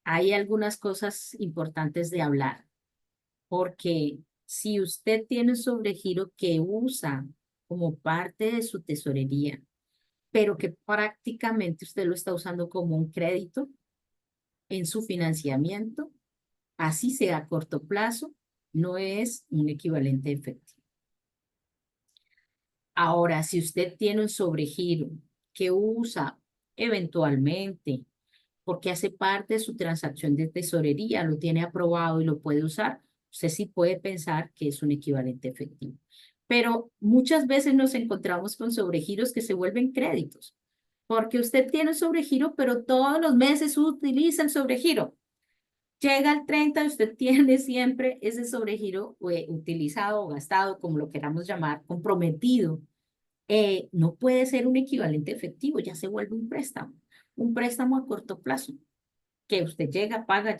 hay algunas cosas importantes de hablar, porque si usted tiene un sobregiro que usa como parte de su tesorería, pero que prácticamente usted lo está usando como un crédito en su financiamiento, así sea a corto plazo, no es un equivalente efectivo. Ahora, si usted tiene un sobregiro que usa eventualmente porque hace parte de su transacción de tesorería, lo tiene aprobado y lo puede usar, usted sí puede pensar que es un equivalente efectivo. Pero muchas veces nos encontramos con sobregiros que se vuelven créditos, porque usted tiene sobregiro, pero todos los meses utiliza el sobregiro. Llega al 30 y usted tiene siempre ese sobregiro utilizado o gastado, como lo queramos llamar, comprometido. No puede ser un equivalente efectivo, ya se vuelve un préstamo a corto plazo, que usted llega, paga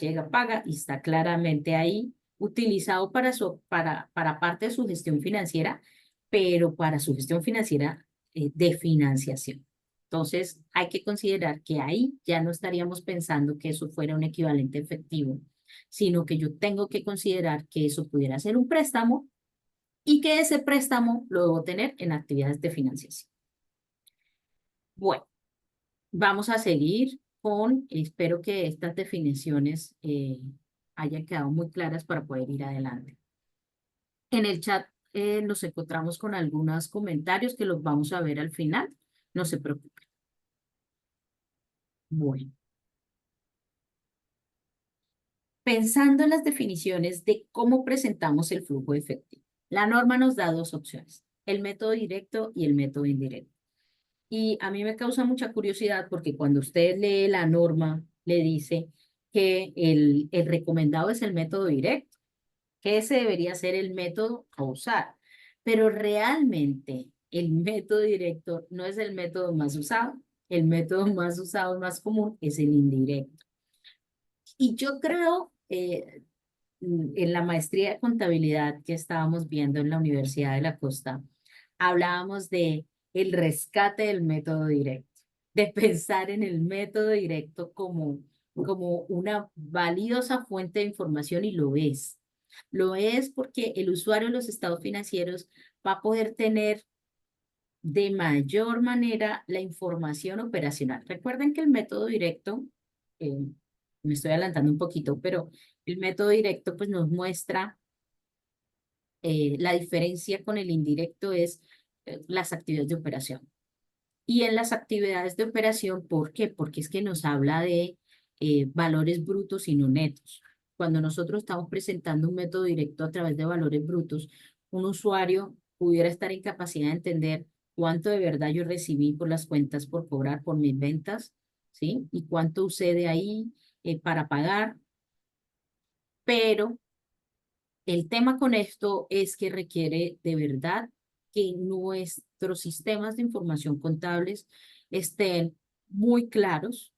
y está claramente ahí utilizado para parte de su gestión financiera, pero para su gestión financiera de financiación. Entonces, hay que considerar que ahí ya no estaríamos pensando que eso fuera un equivalente efectivo, sino que yo tengo que considerar que eso pudiera ser un préstamo y que ese préstamo lo debo tener en actividades de financiación. Bueno, vamos a seguir espero que estas definiciones hayan quedado muy claras para poder ir adelante. En el chat nos encontramos con algunos comentarios que los vamos a ver al final. No se preocupen. Bueno, pensando en las definiciones de cómo presentamos el flujo efectivo. La norma nos da dos opciones, el método directo y el método indirecto. Y a mí me causa mucha curiosidad porque cuando usted lee la norma, le dice que el recomendado es el método directo, que ese debería ser el método a usar. Pero realmente el método directo no es el método más usado. El método más usado, más común, es el indirecto. Y yo creo, en la maestría de contabilidad que estábamos viendo en la Universidad de la Costa, hablábamos de el rescate del método directo, de pensar en el método directo como una valiosa fuente de información y lo es. Lo es porque el usuario de los estados financieros va a poder tener de mayor manera la información operacional. Recuerden que el método directo, eh, me estoy adelantando un poquito, pero el método directo pues nos muestra la diferencia con el indirecto es las actividades de operación. Y en las actividades de operación, ¿por qué? Porque es que nos habla de valores brutos y no netos. Cuando nosotros estamos presentando un método directo a través de valores brutos, un usuario pudiera estar en capacidad de entender cuánto de verdad yo recibí por las cuentas por cobrar por mis ventas, ¿sí? Y cuánto usé de ahí para pagar, pero el tema con esto es que requiere de verdad que nuestros sistemas de información contables estén muy claros,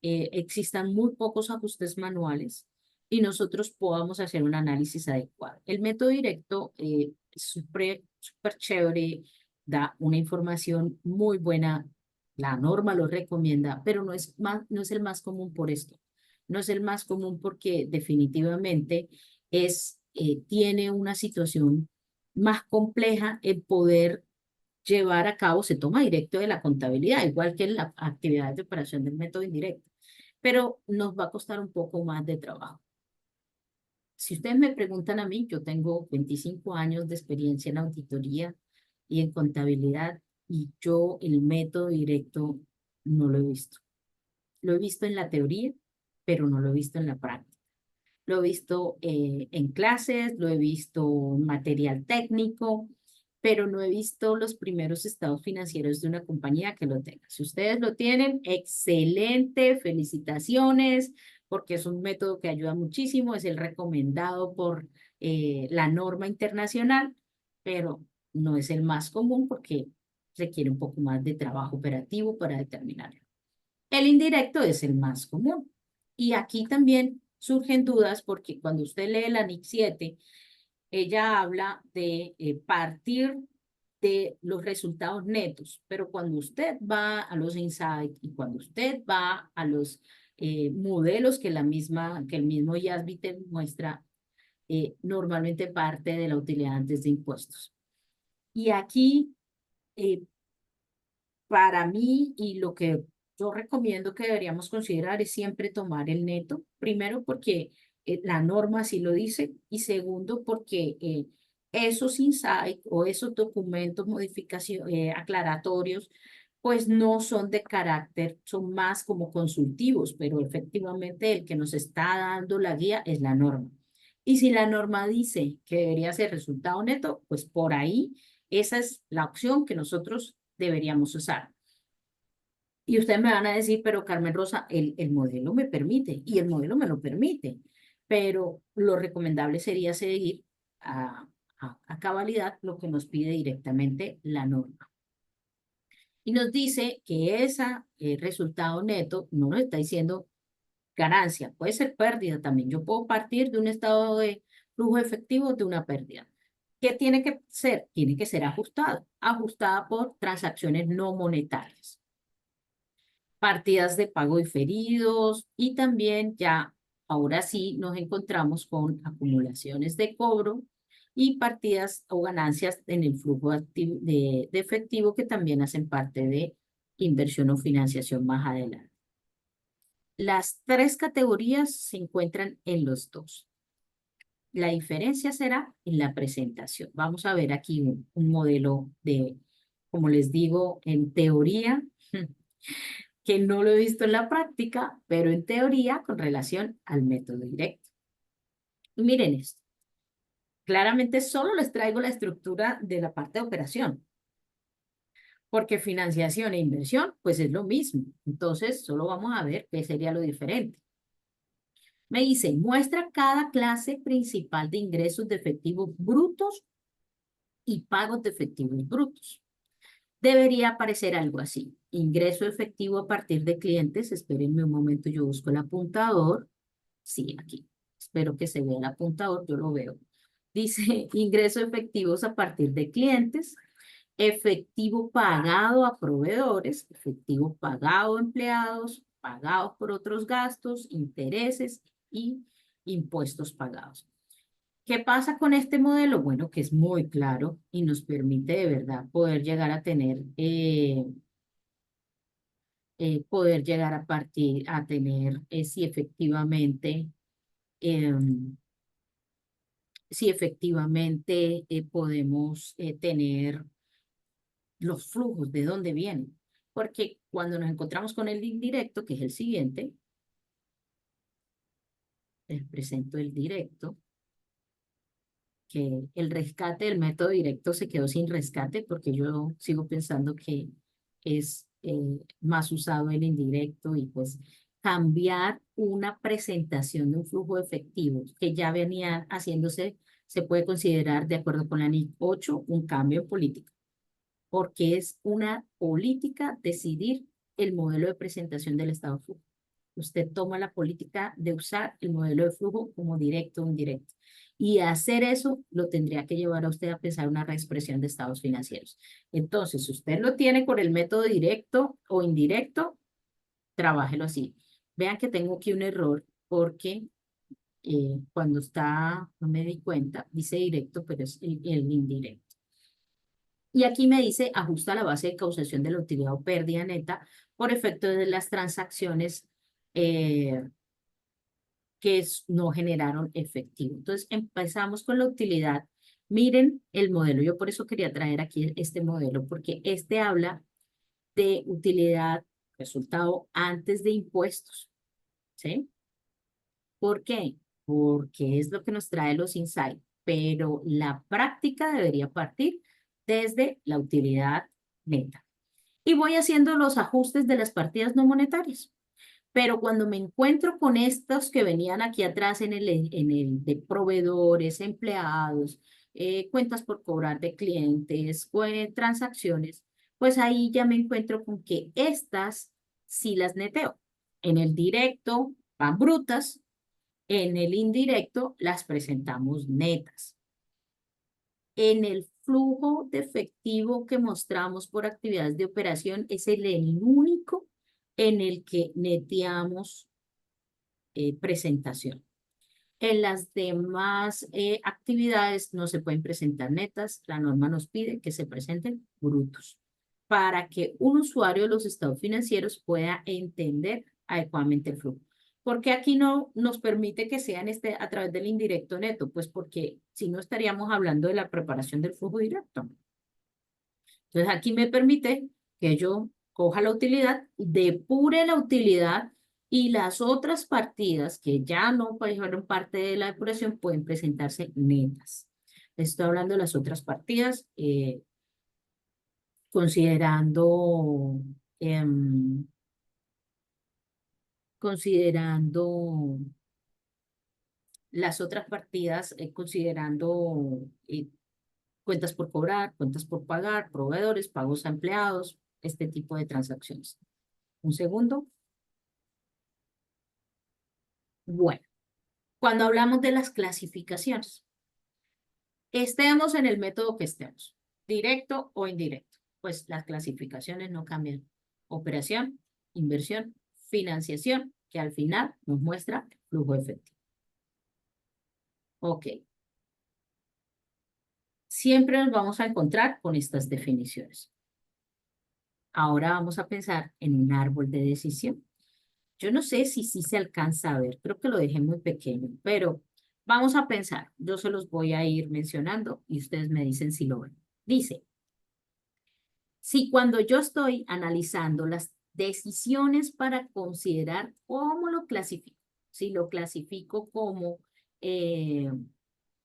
existan muy pocos ajustes manuales y nosotros podamos hacer un análisis adecuado. El método directo es súper chévere, da una información muy buena, la norma lo recomienda, pero no es el más común por esto. No es el más común porque definitivamente tiene una situación más compleja en poder llevar a cabo, se toma directo de la contabilidad, igual que en la actividad de operación del método indirecto, pero nos va a costar un poco más de trabajo. Si ustedes me preguntan a mí, yo tengo 25 años de experiencia en auditoría y en contabilidad y yo el método directo no lo he visto. Lo he visto en la teoría, pero no lo he visto en la práctica. Lo he visto en clases, lo he visto en material técnico, pero no he visto los primeros estados financieros de una compañía que lo tenga. Si ustedes lo tienen, excelente, felicitaciones, porque es un método que ayuda muchísimo, es el recomendado por la norma internacional, pero no es el más común porque requiere un poco más de trabajo operativo para determinarlo. El indirecto es el más común. Y aquí también surgen dudas porque cuando usted lee la NIC 7, ella habla de partir de los resultados netos, pero cuando usted va a los insights y cuando usted va a los modelos que el mismo IASB te muestra, normalmente parte de la utilidad antes de impuestos. Y aquí, eh, para mí, y lo que yo recomiendo que deberíamos considerar es siempre tomar el neto, primero porque la norma así lo dice y segundo porque esos insights o esos documentos aclaratorios pues no son de carácter, son más como consultivos, pero efectivamente el que nos está dando la guía es la norma. Y si la norma dice que debería ser resultado neto, pues por ahí esa es la opción que nosotros deberíamos usar. Y ustedes me van a decir, pero Carmen Rosa, el modelo me permite y el modelo me lo permite, pero lo recomendable sería seguir a, a cabalidad lo que nos pide directamente la norma. Y nos dice que ese resultado neto no nos está diciendo ganancia, puede ser pérdida también. Yo puedo partir de un estado de flujo efectivo de una pérdida. ¿Qué tiene que ser? Tiene que ser ajustado, ajustada por transacciones no monetarias, partidas de pago diferidos y también ya, ahora sí, nos encontramos con acumulaciones de cobro y partidas o ganancias en el flujo de efectivo que también hacen parte de inversión o financiación más adelante. Las tres categorías se encuentran en los dos. La diferencia será en la presentación. Vamos a ver aquí un modelo de, como les digo, en teoría, que no lo he visto en la práctica, pero en teoría con relación al método directo. Y miren esto. Claramente solo les traigo la estructura de la parte de operación, porque financiación e inversión, pues es lo mismo. Entonces, solo vamos a ver qué sería lo diferente. Me dice, muestra cada clase principal de ingresos de efectivo brutos y pagos de efectivos brutos. Debería aparecer algo así. Ingreso efectivo a partir de clientes. Espérenme un momento, yo busco el apuntador. Sí, aquí. Espero que se vea el apuntador, yo lo veo. Dice, ingresos efectivos a partir de clientes, efectivo pagado a proveedores, efectivo pagado a empleados, pagados por otros gastos, intereses y impuestos pagados. ¿Qué pasa con este modelo? Bueno, que es muy claro y nos permite de verdad poder llegar a tener, a tener em, si efectivamente podemos tener los flujos, de dónde vienen. Porque cuando nos encontramos con el indirecto, que es el siguiente, les presento el directo, que el rescate del método directo se quedó sin rescate porque yo sigo pensando que es más usado el indirecto y pues cambiar una presentación de un flujo efectivo que ya venía haciéndose se puede considerar, de acuerdo con la NIC 8, un cambio en política, porque es una política decidir el modelo de presentación del estado de flujo. Usted toma la política de usar el modelo de flujo como directo o indirecto. Y hacer eso lo tendría que llevar a usted a pensar una reexpresión de estados financieros. Entonces, si usted lo tiene por el método directo o indirecto, trabájelo así. Vean que tengo aquí un error porque cuando está, no me di cuenta, dice directo, pero es el indirecto. Y aquí me dice ajusta la base de causación de la utilidad o pérdida neta por efecto de las transacciones eh, no generaron efectivo. Entonces empezamos con la utilidad. Miren el modelo. Yo por eso quería traer aquí este modelo, porque este habla de utilidad, resultado antes de impuestos. ¿Sí? ¿Por qué? Porque es lo que nos trae los insights, pero la práctica debería partir desde la utilidad neta. Y voy haciendo los ajustes de las partidas no monetarias. Pero cuando me encuentro con estos que venían aquí atrás en el de proveedores, empleados, cuentas por cobrar de clientes, transacciones, pues ahí ya me encuentro con que estas sí las neteo. En el directo van brutas, en el indirecto las presentamos netas. En el flujo de efectivo que mostramos por actividades de operación es el único en el que neteamos presentación. En las demás actividades no se pueden presentar netas, la norma nos pide que se presenten brutos para que un usuario de los estados financieros pueda entender adecuadamente el flujo. ¿Por qué aquí no nos permite que sean a través del indirecto neto? Pues porque si no estaríamos hablando de la preparación del flujo directo. Entonces aquí me permite que yo coja la utilidad, depure la utilidad y las otras partidas que ya no fueron parte de la depuración pueden presentarse netas. Estoy hablando de las otras partidas, considerando considerando las otras partidas, considerando cuentas por cobrar, cuentas por pagar, proveedores, pagos a empleados, este tipo de transacciones. Un segundo. Bueno, cuando hablamos de las clasificaciones, estemos en el método que estemos, directo o indirecto, pues las clasificaciones no cambian. Operación, inversión, financiación, que al final nos muestra flujo efectivo. Ok. Siempre nos vamos a encontrar con estas definiciones. Ahora vamos a pensar en un árbol de decisión. Yo no sé si sí se alcanza a ver, creo que lo dejé muy pequeño, pero vamos a pensar. Yo se los voy a ir mencionando y ustedes me dicen si lo ven. Dice, si cuando yo estoy analizando las decisiones para considerar cómo lo clasifico, si lo clasifico como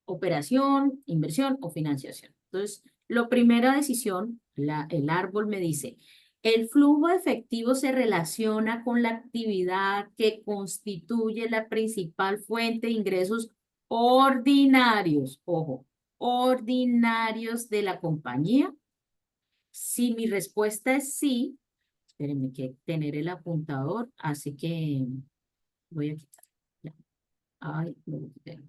operación, inversión o financiación. Entonces, la primera decisión, el árbol me dice, el flujo efectivo se relaciona con la actividad que constituye la principal fuente de ingresos ordinarios, ojo, ordinarios de la compañía. Si mi respuesta es sí, espérenme que tener el apuntador, así que voy a quitar. Ya. Ay, lo quité.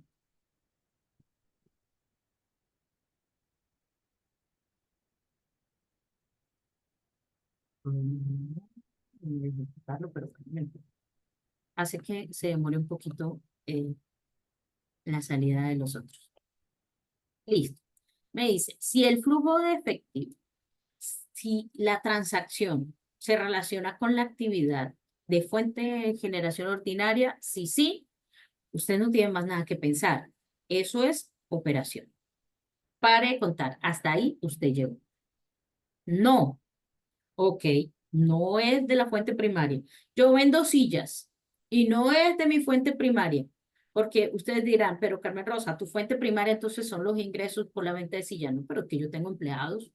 Ejecutarlo, pero hace que se demore un poquito la salida de los otros. Listo. Me dice, si el flujo de efectivo, si la transacción se relaciona con la actividad de fuente de generación ordinaria, sí, sí, usted no tiene más nada que pensar. Eso es operación. Pare de contar. Hasta ahí usted llegó. No. Ok, no es de la fuente primaria. Yo vendo sillas y no es de mi fuente primaria, porque ustedes dirán, pero Carmen Rosa, tu fuente primaria entonces son los ingresos por la venta de sillas, no, pero que yo tengo empleados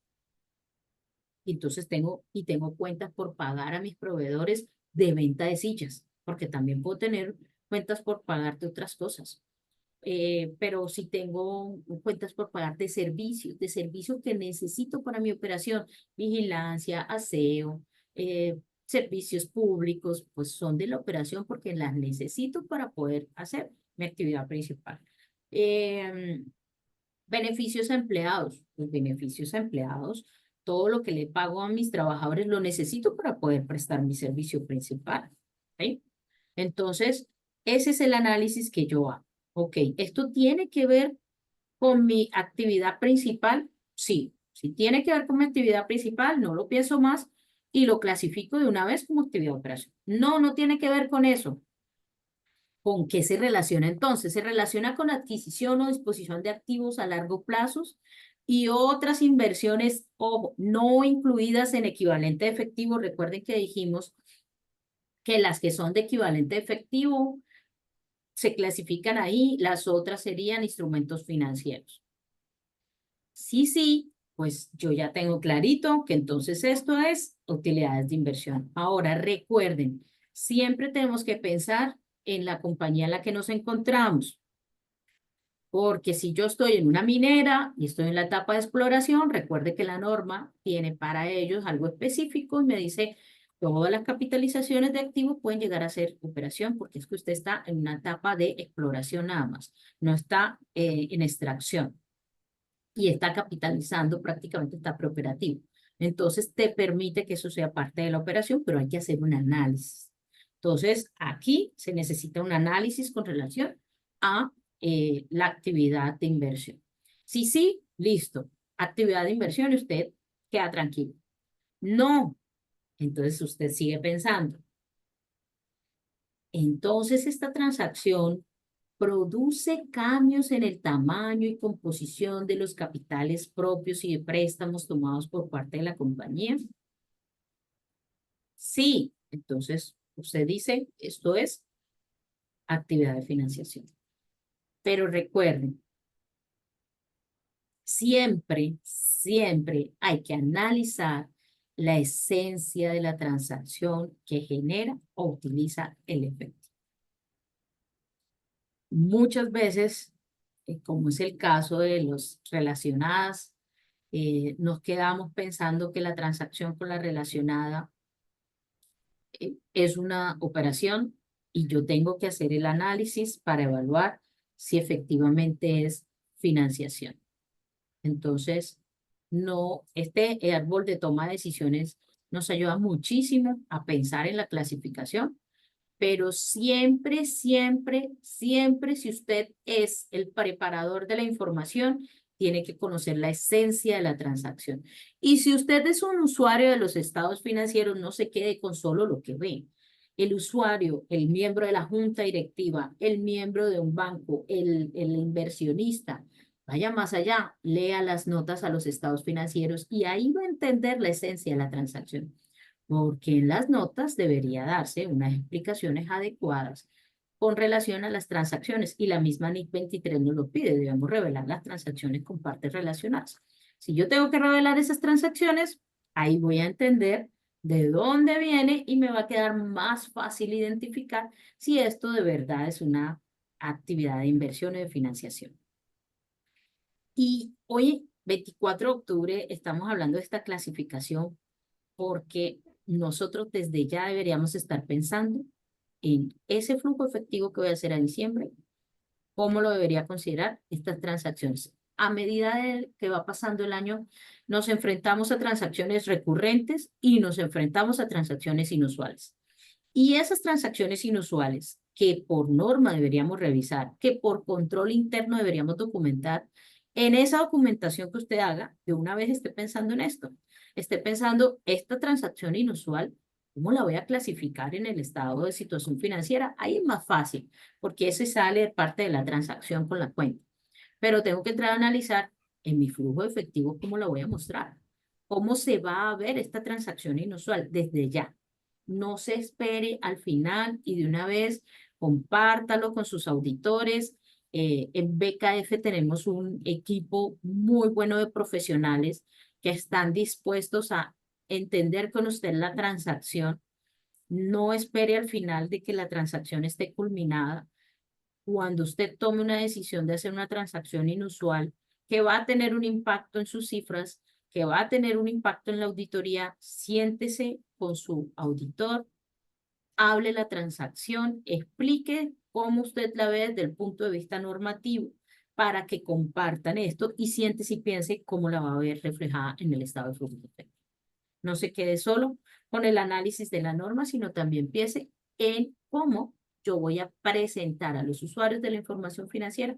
y entonces tengo cuentas por pagar a mis proveedores de venta de sillas, porque también puedo tener cuentas por pagar de otras cosas. Pero si tengo cuentas por pagar de servicios que necesito para mi operación, vigilancia, aseo, servicios públicos, pues son de la operación porque las necesito para poder hacer mi actividad principal. Beneficios a empleados, los beneficios a empleados, todo lo que le pago a mis trabajadores lo necesito para poder prestar mi servicio principal. ¿Sí? Entonces, ese es el análisis que yo hago. Ok, ¿esto tiene que ver con mi actividad principal? Sí, si tiene que ver con mi actividad principal, no lo pienso más y lo clasifico de una vez como actividad de operación. No, no tiene que ver con eso. ¿Con qué se relaciona entonces? Se relaciona con adquisición o disposición de activos a largo plazo y otras inversiones, ojo, no incluidas en equivalente efectivo. Recuerden que dijimos que las que son de equivalente efectivo se clasifican ahí, las otras serían instrumentos financieros. Sí, sí, pues yo ya tengo clarito que entonces esto es utilidades de inversión. Ahora recuerden, siempre tenemos que pensar en la compañía en la que nos encontramos. Porque si yo estoy en una minera y estoy en la etapa de exploración, recuerde que la norma tiene para ellos algo específico y me dice todas las capitalizaciones de activos pueden llegar a ser operación porque es que usted está en una etapa de exploración nada más, no está en extracción y está capitalizando, prácticamente está preoperativo. Entonces te permite que eso sea parte de la operación, pero hay que hacer un análisis. Entonces aquí se necesita un análisis con relación a la actividad de inversión. Sí, sí, listo. Actividad de inversión y usted queda tranquilo. No, entonces usted sigue pensando. Entonces esta transacción produce cambios en el tamaño y composición de los capitales propios y de préstamos tomados por parte de la compañía. Sí, entonces usted dice, esto es actividad de financiación. Pero recuerden, siempre hay que analizar la esencia de la transacción que genera o utiliza el efectivo. Muchas veces, como es el caso de los relacionadas, nos quedamos pensando que la transacción con la relacionada es una operación y yo tengo que hacer el análisis para evaluar si efectivamente es financiación. Entonces, no, este árbol de toma de decisiones nos ayuda muchísimo a pensar en la clasificación, pero siempre, siempre, siempre, si usted es el preparador de la información, tiene que conocer la esencia de la transacción. Y si usted es un usuario de los estados financieros, no se quede con solo lo que ve. El usuario, el miembro de la junta directiva, el miembro de un banco, el inversionista, vaya más allá, lea las notas a los estados financieros y ahí va a entender la esencia de la transacción, porque en las notas debería darse unas explicaciones adecuadas con relación a las transacciones y la misma NIC 23 nos lo pide, debemos revelar las transacciones con partes relacionadas. Si yo tengo que revelar esas transacciones, ahí voy a entender de dónde viene y me va a quedar más fácil identificar si esto de verdad es una actividad de inversión o de financiación. Y hoy, 24 de octubre, estamos hablando de esta clasificación porque nosotros desde ya deberíamos estar pensando en ese flujo efectivo que voy a hacer a diciembre, cómo lo debería considerar estas transacciones. A medida de que va pasando el año, nos enfrentamos a transacciones recurrentes y nos enfrentamos a transacciones inusuales. Y esas transacciones inusuales que por norma deberíamos revisar, que por control interno deberíamos documentar, en esa documentación que usted haga, de una vez esté pensando en esto, esté pensando, esta transacción inusual, ¿cómo la voy a clasificar en el estado de situación financiera? Ahí es más fácil, porque ese sale parte de la transacción con la cuenta. Pero tengo que entrar a analizar en mi flujo de efectivo cómo la voy a mostrar. ¿Cómo se va a ver esta transacción inusual desde ya? No se espere al final y de una vez compártalo con sus auditores. En BKF tenemos un equipo muy bueno de profesionales que están dispuestos a entender con usted la transacción. No espere al final de que la transacción esté culminada. Cuando usted tome una decisión de hacer una transacción inusual que va a tener un impacto en sus cifras, que va a tener un impacto en la auditoría, siéntese con su auditor, hable la transacción, explique cómo usted la ve desde el punto de vista normativo para que compartan esto y siéntese y piense cómo la va a ver reflejada en el estado de flujo de efectivo. No se quede solo con el análisis de la norma, sino también piense en cómo yo voy a presentar a los usuarios de la información financiera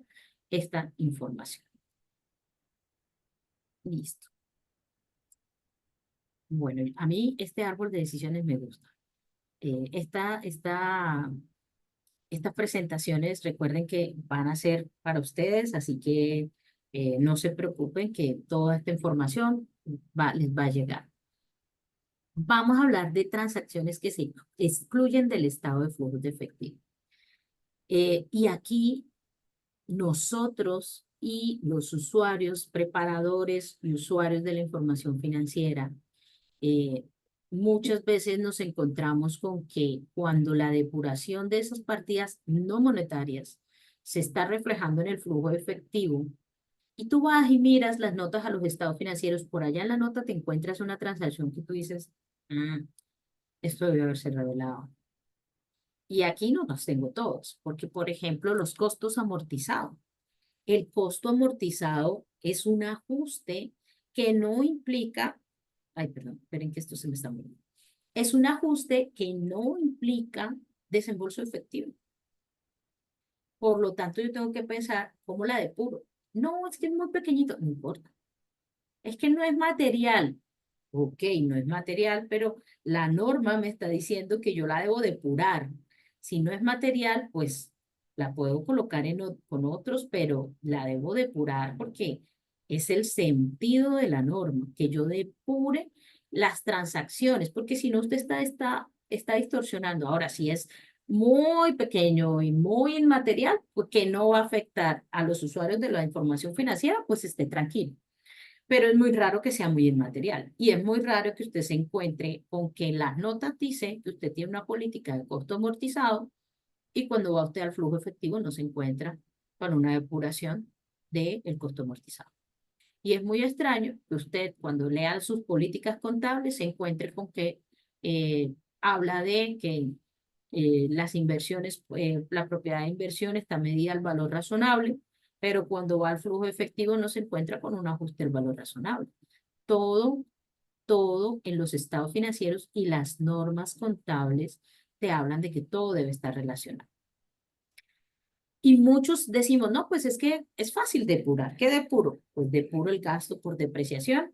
esta información. Listo. Bueno, a mí este árbol de decisiones me gusta. Estas presentaciones, recuerden que van a ser para ustedes, así que no se preocupen que toda esta información les va a llegar. Vamos a hablar de transacciones que se excluyen del estado de flujos de efectivo. Y aquí nosotros y los usuarios, preparadores y usuarios de la información financiera, muchas veces nos encontramos con que cuando la depuración de esas partidas no monetarias se está reflejando en el flujo efectivo, y tú vas y miras las notas a los estados financieros, por allá en la nota te encuentras una transacción que tú dices, esto debió haberse revelado. Y aquí no los tengo todos, porque por ejemplo los costos amortizados. El costo amortizado es un ajuste que no implica, ay, perdón, esperen que esto se me está moviendo. Es un ajuste que no implica desembolso efectivo. Por lo tanto, yo tengo que pensar cómo la depuro. No, es que es muy pequeñito, no importa. Es que no es material. Ok, no es material, pero la norma me está diciendo que yo la debo depurar. Si no es material, pues la puedo colocar con otros, pero la debo depurar porque es el sentido de la norma, que yo depure las transacciones, porque si no usted está distorsionando. Ahora, si es muy pequeño y muy inmaterial, pues que no va a afectar a los usuarios de la información financiera, pues esté tranquilo. pero es muy raro que sea muy inmaterial. Y es muy raro que usted se encuentre con que las notas dicen que usted tiene una política de costo amortizado y cuando va usted al flujo efectivo no se encuentra con una depuración del costo amortizado. Y es muy extraño que usted cuando lea sus políticas contables se encuentre con que habla de que las inversiones, la propiedad de inversión está medida al valor razonable, pero cuando va al flujo efectivo no se encuentra con un ajuste del valor razonable. Todo, todo en los estados financieros y las normas contables te hablan de que todo debe estar relacionado. Y muchos decimos, no, pues es que es fácil depurar. ¿Qué depuro? Pues depuro el gasto por depreciación.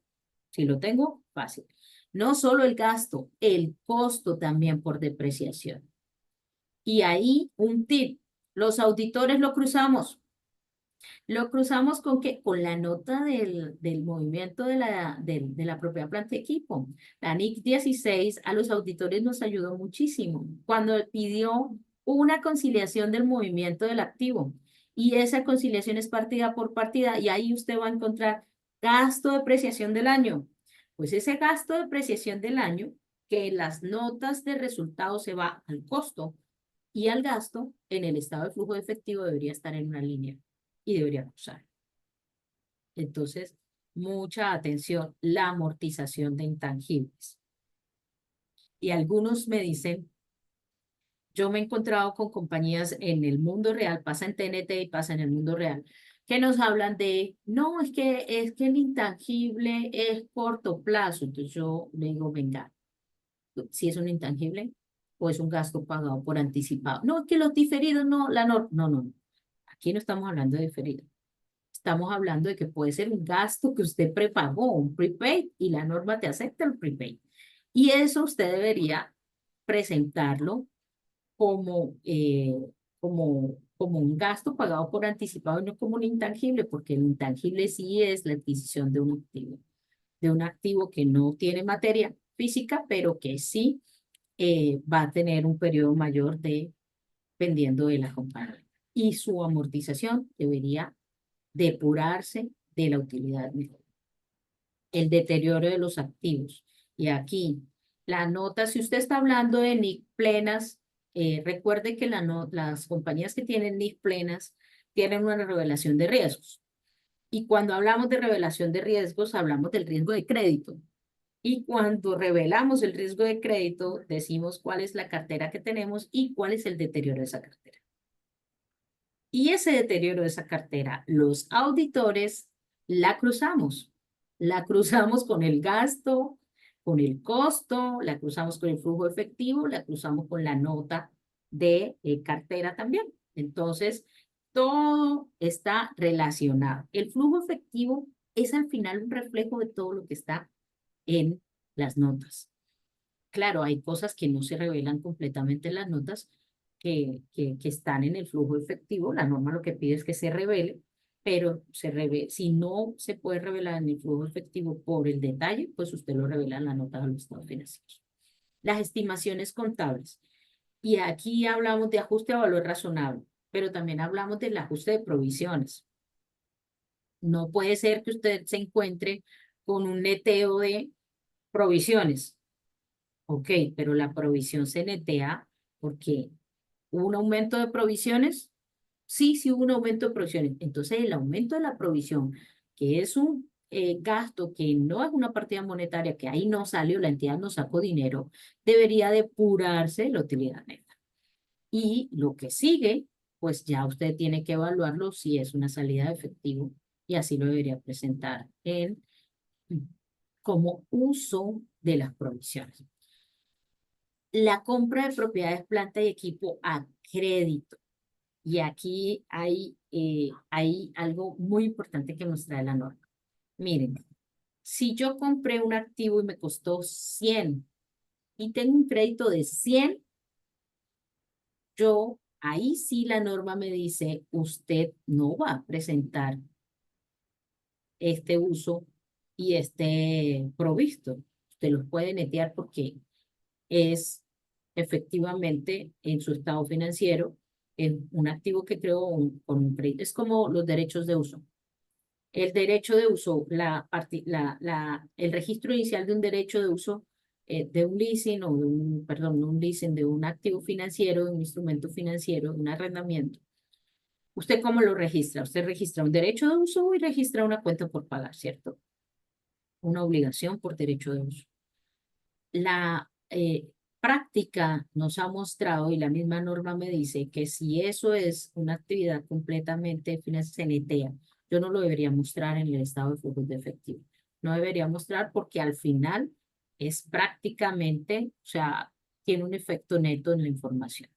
Si lo tengo, fácil. No solo el gasto, el costo también por depreciación. Y ahí un tip, los auditores lo cruzamos. Lo cruzamos con que con la nota del movimiento de la propia planta de equipo. La NIC 16 a los auditores nos ayudó muchísimo cuando pidió una conciliación del movimiento del activo. Y esa conciliación es partida por partida y ahí usted va a encontrar gasto de depreciación del año. Pues ese gasto de depreciación del año, que en las notas de resultados se va al costo y al gasto, en el estado de flujo de efectivo debería estar en una línea y debería cruzar. Entonces, mucha atención, la amortización de intangibles. Y algunos me dicen, yo me he encontrado con compañías en el mundo real, pasa en TNT y pasa en el mundo real, que nos hablan de, no, es que el intangible es corto plazo. Entonces yo le digo, venga, si es un intangible o es un gasto pagado por anticipado. No, es que los diferidos no, no. Aquí no estamos hablando de diferidos. Estamos hablando de que puede ser un gasto que usted prepagó, un prepaid, y la norma te acepta el prepaid. Y eso usted debería presentarlo como, como un gasto pagado por anticipado y no como un intangible, porque el intangible sí es la adquisición de un activo que no tiene materia física, pero que sí va a tener un periodo mayor dependiendo de la compañía. Y su amortización debería depurarse de la utilidad mejor. El deterioro de los activos. Y aquí, la nota, si usted está hablando de NIC plenas, recuerde que las compañías que tienen NIC plenas tienen una revelación de riesgos. Y cuando hablamos de revelación de riesgos, hablamos del riesgo de crédito. Y cuando revelamos el riesgo de crédito, decimos cuál es la cartera que tenemos y cuál es el deterioro de esa cartera. Y ese deterioro de esa cartera, los auditores la cruzamos con el gasto, con el costo, la cruzamos con el flujo efectivo, la cruzamos con la nota de cartera también. Entonces, todo está relacionado. El flujo efectivo es al final un reflejo de todo lo que está en las notas. Claro, hay cosas que no se revelan completamente en las notas, que están en el flujo efectivo. La norma lo que pide es que se revele, pero si no se puede revelar en el flujo efectivo por el detalle, pues usted lo revela en la nota de los estados financieros. Las estimaciones contables. Y aquí hablamos de ajuste a valor razonable, pero también hablamos del ajuste de provisiones. No puede ser que usted se encuentre con un neteo de provisiones. Ok, pero la provisión se netea porque hubo un aumento de provisiones. Sí, sí hubo un aumento de provisiones. Entonces, el aumento de la provisión, que es un gasto que no es una partida monetaria, que ahí no salió, la entidad no sacó dinero, debería depurarse la utilidad neta. Y lo que sigue, pues ya usted tiene que evaluarlo si es una salida de efectivo y así lo debería presentar como uso de las provisiones. La compra de propiedades, planta y equipo a crédito. Y aquí hay algo muy importante que nos trae la norma. Miren, si yo compré un activo y me costó 100 y tengo un crédito de 100, ahí sí la norma me dice, usted no va a presentar este uso y este provisto. Usted los puede netear porque es efectivamente en su estado financiero un activo que creó con un crédito. Es como los derechos de uso. El derecho de uso, el registro inicial de un derecho de uso de un leasing o de un, perdón, no un leasing, de un activo financiero, de un instrumento financiero, un arrendamiento. ¿Usted cómo lo registra? Usted registra un derecho de uso y registra una cuenta por pagar, ¿cierto? Una obligación por derecho de uso. La práctica nos ha mostrado, y la misma norma me dice, que si eso es una actividad completamente CNTA, yo no lo debería mostrar en el estado de flujo de efectivo. No debería mostrar porque al final es prácticamente, o sea, tiene un efecto neto en la información.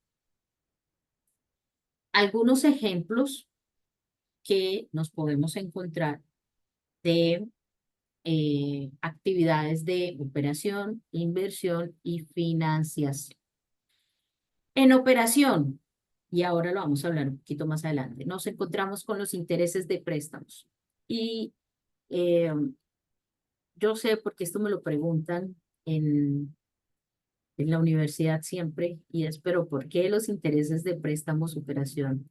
Algunos ejemplos que nos podemos encontrar de actividades de operación, inversión y financiación. En operación, y ahora lo vamos a hablar un poquito más adelante, nos encontramos con los intereses de préstamos. Y eh, yo sé, porque esto me lo preguntan en la universidad siempre, y es, pero ¿por qué los intereses de préstamos operación?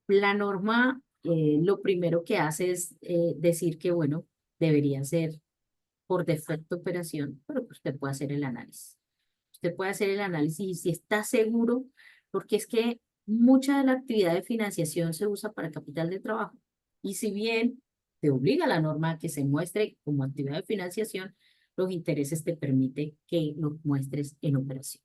La norma, lo primero que hace es decir que, bueno, debería ser por defecto operación, pero pues usted puede hacer el análisis. Usted puede hacer el análisis y si está seguro, porque es que mucha de la actividad de financiación se usa para capital de trabajo. Y si bien te obliga la norma a que se muestre como actividad de financiación, los intereses te permite que los muestres en operación.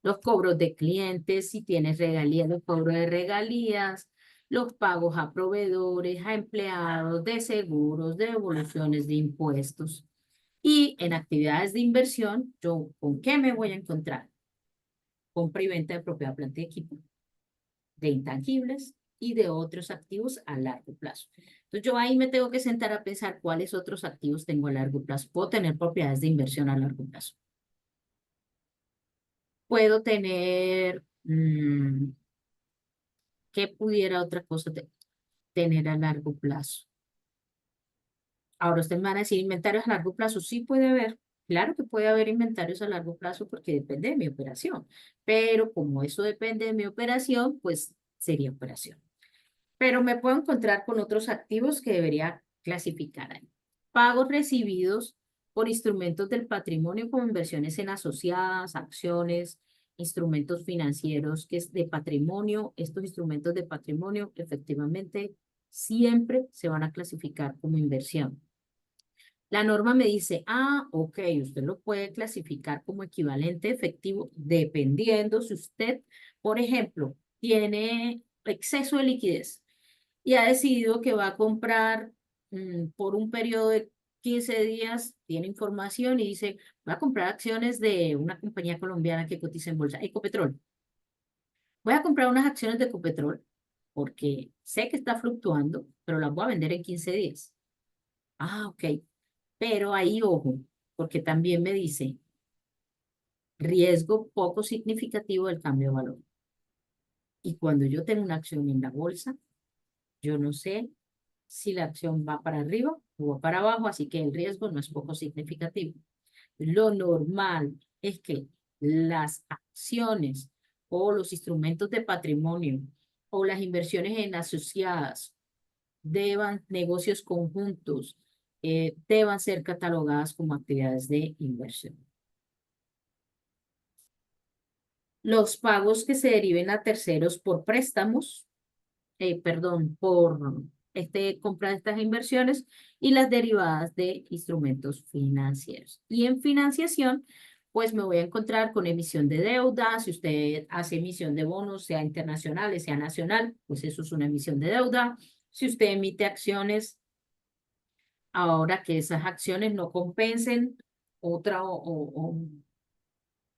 Los cobros de clientes, si tienes regalías, los cobros de regalías, los pagos a proveedores, a empleados, de seguros, de devoluciones de impuestos. Y en actividades de inversión, ¿yo con qué me voy a encontrar? Compra y venta de propiedad, planta y equipo, de intangibles y de otros activos a largo plazo. Entonces yo ahí me tengo que sentar a pensar cuáles otros activos tengo a largo plazo. Puedo tener propiedades de inversión a largo plazo. Puedo tener, ¿qué pudiera otra cosa tener a largo plazo? Ahora ustedes me van a decir, inventarios a largo plazo, sí puede haber. Claro que puede haber inventarios a largo plazo porque depende de mi operación, pero como eso depende de mi operación, pues sería operación. Pero me puedo encontrar con otros activos que debería clasificar ahí. Pagos recibidos por instrumentos del patrimonio como inversiones en asociadas, acciones, instrumentos financieros que es de patrimonio. Estos instrumentos de patrimonio efectivamente siempre se van a clasificar como inversión. La norma me dice, ok, usted lo puede clasificar como equivalente efectivo dependiendo si usted, por ejemplo, tiene exceso de liquidez y ha decidido que va a comprar por un periodo de 15 días, tiene información y dice, voy a comprar acciones de una compañía colombiana que cotiza en bolsa, Ecopetrol. Voy a comprar unas acciones de Ecopetrol porque sé que está fluctuando, pero las voy a vender en 15 días. Ok. Pero ahí, ojo, porque también me dice riesgo poco significativo del cambio de valor. Y cuando yo tengo una acción en la bolsa, yo no sé si la acción va para arriba o va para abajo, así que el riesgo no es poco significativo. Lo normal es que las acciones o los instrumentos de patrimonio o las inversiones en asociadas deban, negocios conjuntos, deban ser catalogadas como actividades de inversión. Los pagos que se deriven a terceros por préstamos, perdón, por compra de estas inversiones y las derivadas de instrumentos financieros. Y en financiación, pues me voy a encontrar con emisión de deuda. Si usted hace emisión de bonos, sea internacional, sea nacional, pues eso es una emisión de deuda. Si usted emite acciones, ahora que esas acciones no compensen otra o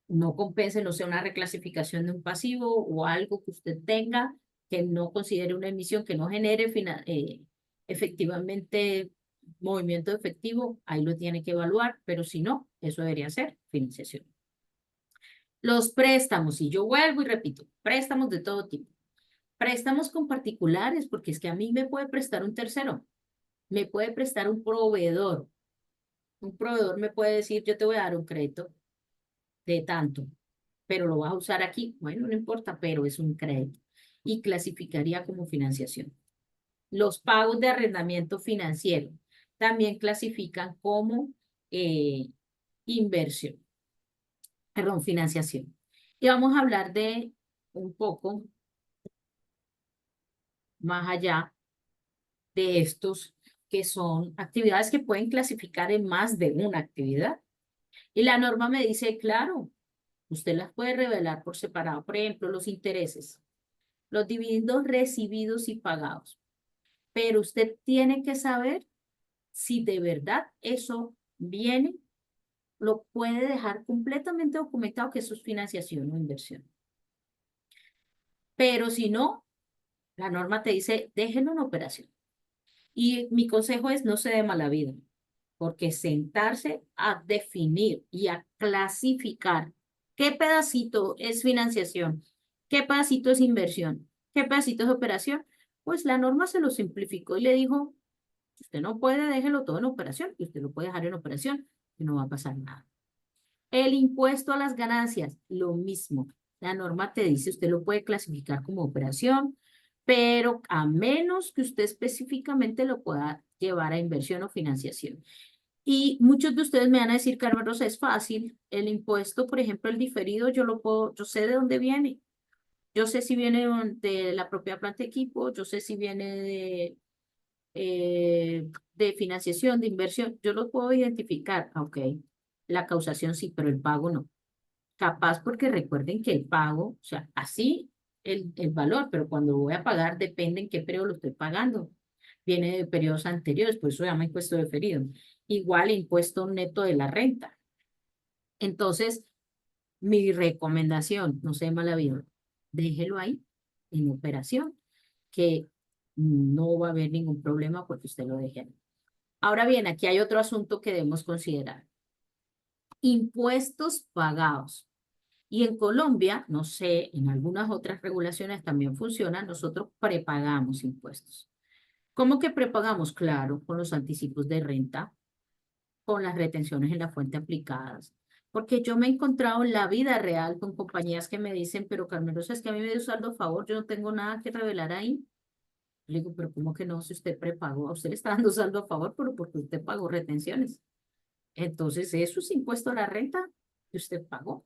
no compense, no sea una reclasificación de un pasivo o algo que usted tenga que no considere una emisión, que no genere efectivamente movimiento efectivo, ahí lo tiene que evaluar, pero si no, eso debería ser financiación. Los préstamos, y yo vuelvo y repito, préstamos de todo tipo. Préstamos con particulares, porque es que a mí me puede prestar un tercero, me puede prestar un proveedor. Un proveedor me puede decir, yo te voy a dar un crédito de tanto, pero lo vas a usar aquí. Bueno, no importa, pero es un crédito y clasificaría como financiación. Los pagos de arrendamiento financiero también clasifican como eh, inversión, perdón, financiación. Y vamos a hablar de un poco más allá de estos que son actividades que pueden clasificar en más de una actividad. Y la norma me dice, claro, usted las puede revelar por separado. Por ejemplo, los intereses, los dividendos recibidos y pagados. Pero usted tiene que saber si de verdad eso viene, lo puede dejar completamente documentado que eso es financiación o inversión. Pero si no, la norma te dice, déjenlo en operación. Y mi consejo es no se dé mala vida, porque sentarse a definir y a clasificar qué pedacito es financiación, qué pedacito es inversión, qué pedacito es operación, pues la norma se lo simplificó y le dijo, usted no puede, déjelo todo en operación y usted lo puede dejar en operación y no va a pasar nada. El impuesto a las ganancias, lo mismo. La norma te dice, usted lo puede clasificar como operación, pero a menos que usted específicamente lo pueda llevar a inversión o financiación. Y muchos de ustedes me van a decir, Carmen Rosa, es fácil. El impuesto, por ejemplo, el diferido, yo sé de dónde viene. Yo sé si viene de la propia planta de equipo, yo sé si viene de financiación, de inversión, yo lo puedo identificar, ok, la causación sí, pero el pago no. Capaz porque recuerden que el pago, o sea, así el valor, pero cuando voy a pagar depende en qué periodo lo estoy pagando. Viene de periodos anteriores, por eso se llama impuesto diferido. Igual impuesto neto de la renta. Entonces, mi recomendación, no sé, mala vida, déjelo ahí en operación, que no va a haber ningún problema porque usted lo deje ahí. Ahora bien, aquí hay otro asunto que debemos considerar. Impuestos pagados. Y en Colombia, no sé, en algunas otras regulaciones también funciona, nosotros prepagamos impuestos. ¿Cómo que prepagamos? Claro, con los anticipos de renta, con las retenciones en la fuente aplicadas. Porque yo me he encontrado en la vida real con compañías que me dicen, pero Carmen Rosa, es que a mí me dio saldo a favor, yo no tengo nada que revelar ahí. Le digo, pero ¿cómo que no? Si usted prepagó, a usted le está dando saldo a favor, pero porque usted pagó retenciones. Entonces, eso es impuesto a la renta que usted pagó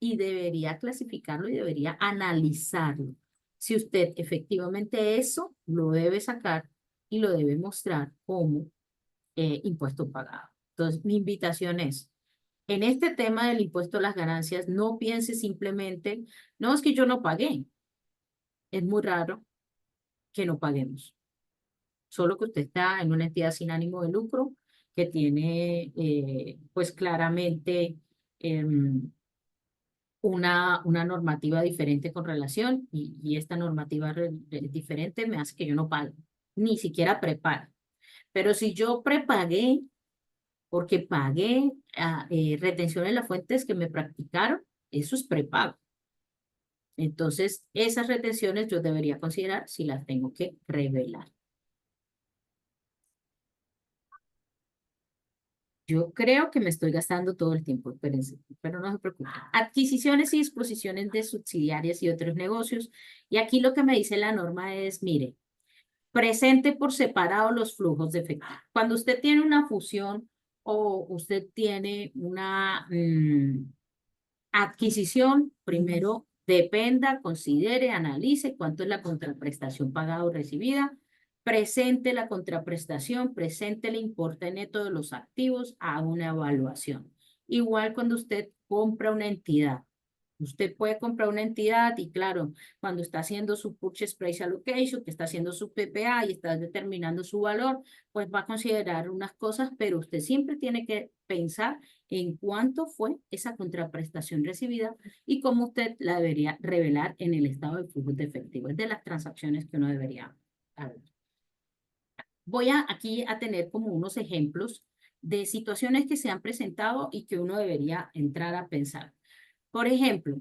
y debería clasificarlo y debería analizarlo. Si usted efectivamente eso lo debe sacar y lo debe mostrar como impuesto pagado. Entonces, mi invitación es, en este tema del impuesto a las ganancias, no piense simplemente, no es que yo no pagué. Es muy raro que no paguemos. Solo que usted está en una entidad sin ánimo de lucro que tiene, pues claramente, una normativa diferente con relación y esta normativa diferente me hace que yo no pague, ni siquiera preparo. Pero si yo prepagué, porque pagué retención en las fuentes que me practicaron, eso es prepago. Entonces, esas retenciones yo debería considerar si las tengo que revelar. Yo creo que me estoy gastando todo el tiempo, espérense, pero no se preocupen. Adquisiciones y disposiciones de subsidiarias y otros negocios. Y aquí lo que me dice la norma es, mire, presente por separado los flujos de efectivo. Cuando usted tiene una fusión o usted tiene una adquisición, primero dependa, considere, analice cuánto es la contraprestación pagada o recibida, presente la contraprestación, presente el importe neto de los activos, haga una evaluación. Igual cuando usted compra una entidad, usted puede comprar una entidad y claro, cuando está haciendo su Purchase Price Allocation, que está haciendo su PPA y está determinando su valor, pues va a considerar unas cosas, pero usted siempre tiene que pensar en cuánto fue esa contraprestación recibida y cómo usted la debería revelar en el estado de flujo de efectivo. Es de las transacciones que uno debería ver. Voy aquí a tener como unos ejemplos de situaciones que se han presentado y que uno debería entrar a pensar. Por ejemplo,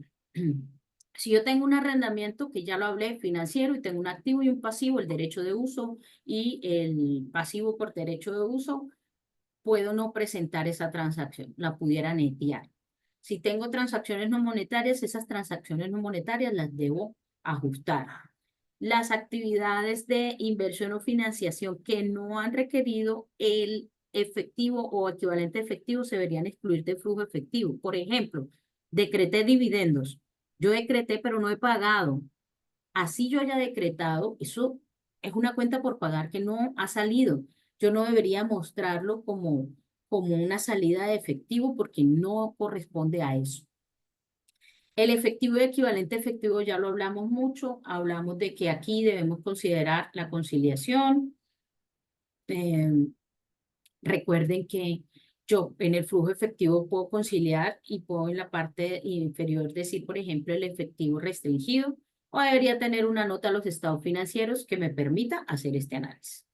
si yo tengo un arrendamiento, que ya lo hablé, financiero, y tengo un activo y un pasivo, el derecho de uso y el pasivo por derecho de uso, puedo no presentar esa transacción, la pudiera netear. Si tengo transacciones no monetarias, esas transacciones no monetarias las debo ajustar. Las actividades de inversión o financiación que no han requerido el efectivo o equivalente efectivo se deberían excluir del flujo efectivo. Por ejemplo, decreté dividendos. Yo decreté, pero no he pagado. Así yo haya decretado, eso es una cuenta por pagar que no ha salido. Yo no debería mostrarlo como una salida de efectivo porque no corresponde a eso. El efectivo y equivalente efectivo ya lo hablamos mucho. Hablamos de que aquí debemos considerar la conciliación. Recuerden que yo en el flujo efectivo puedo conciliar y puedo en la parte inferior decir, por ejemplo, el efectivo restringido, o debería tener una nota a los estados financieros que me permita hacer este análisis.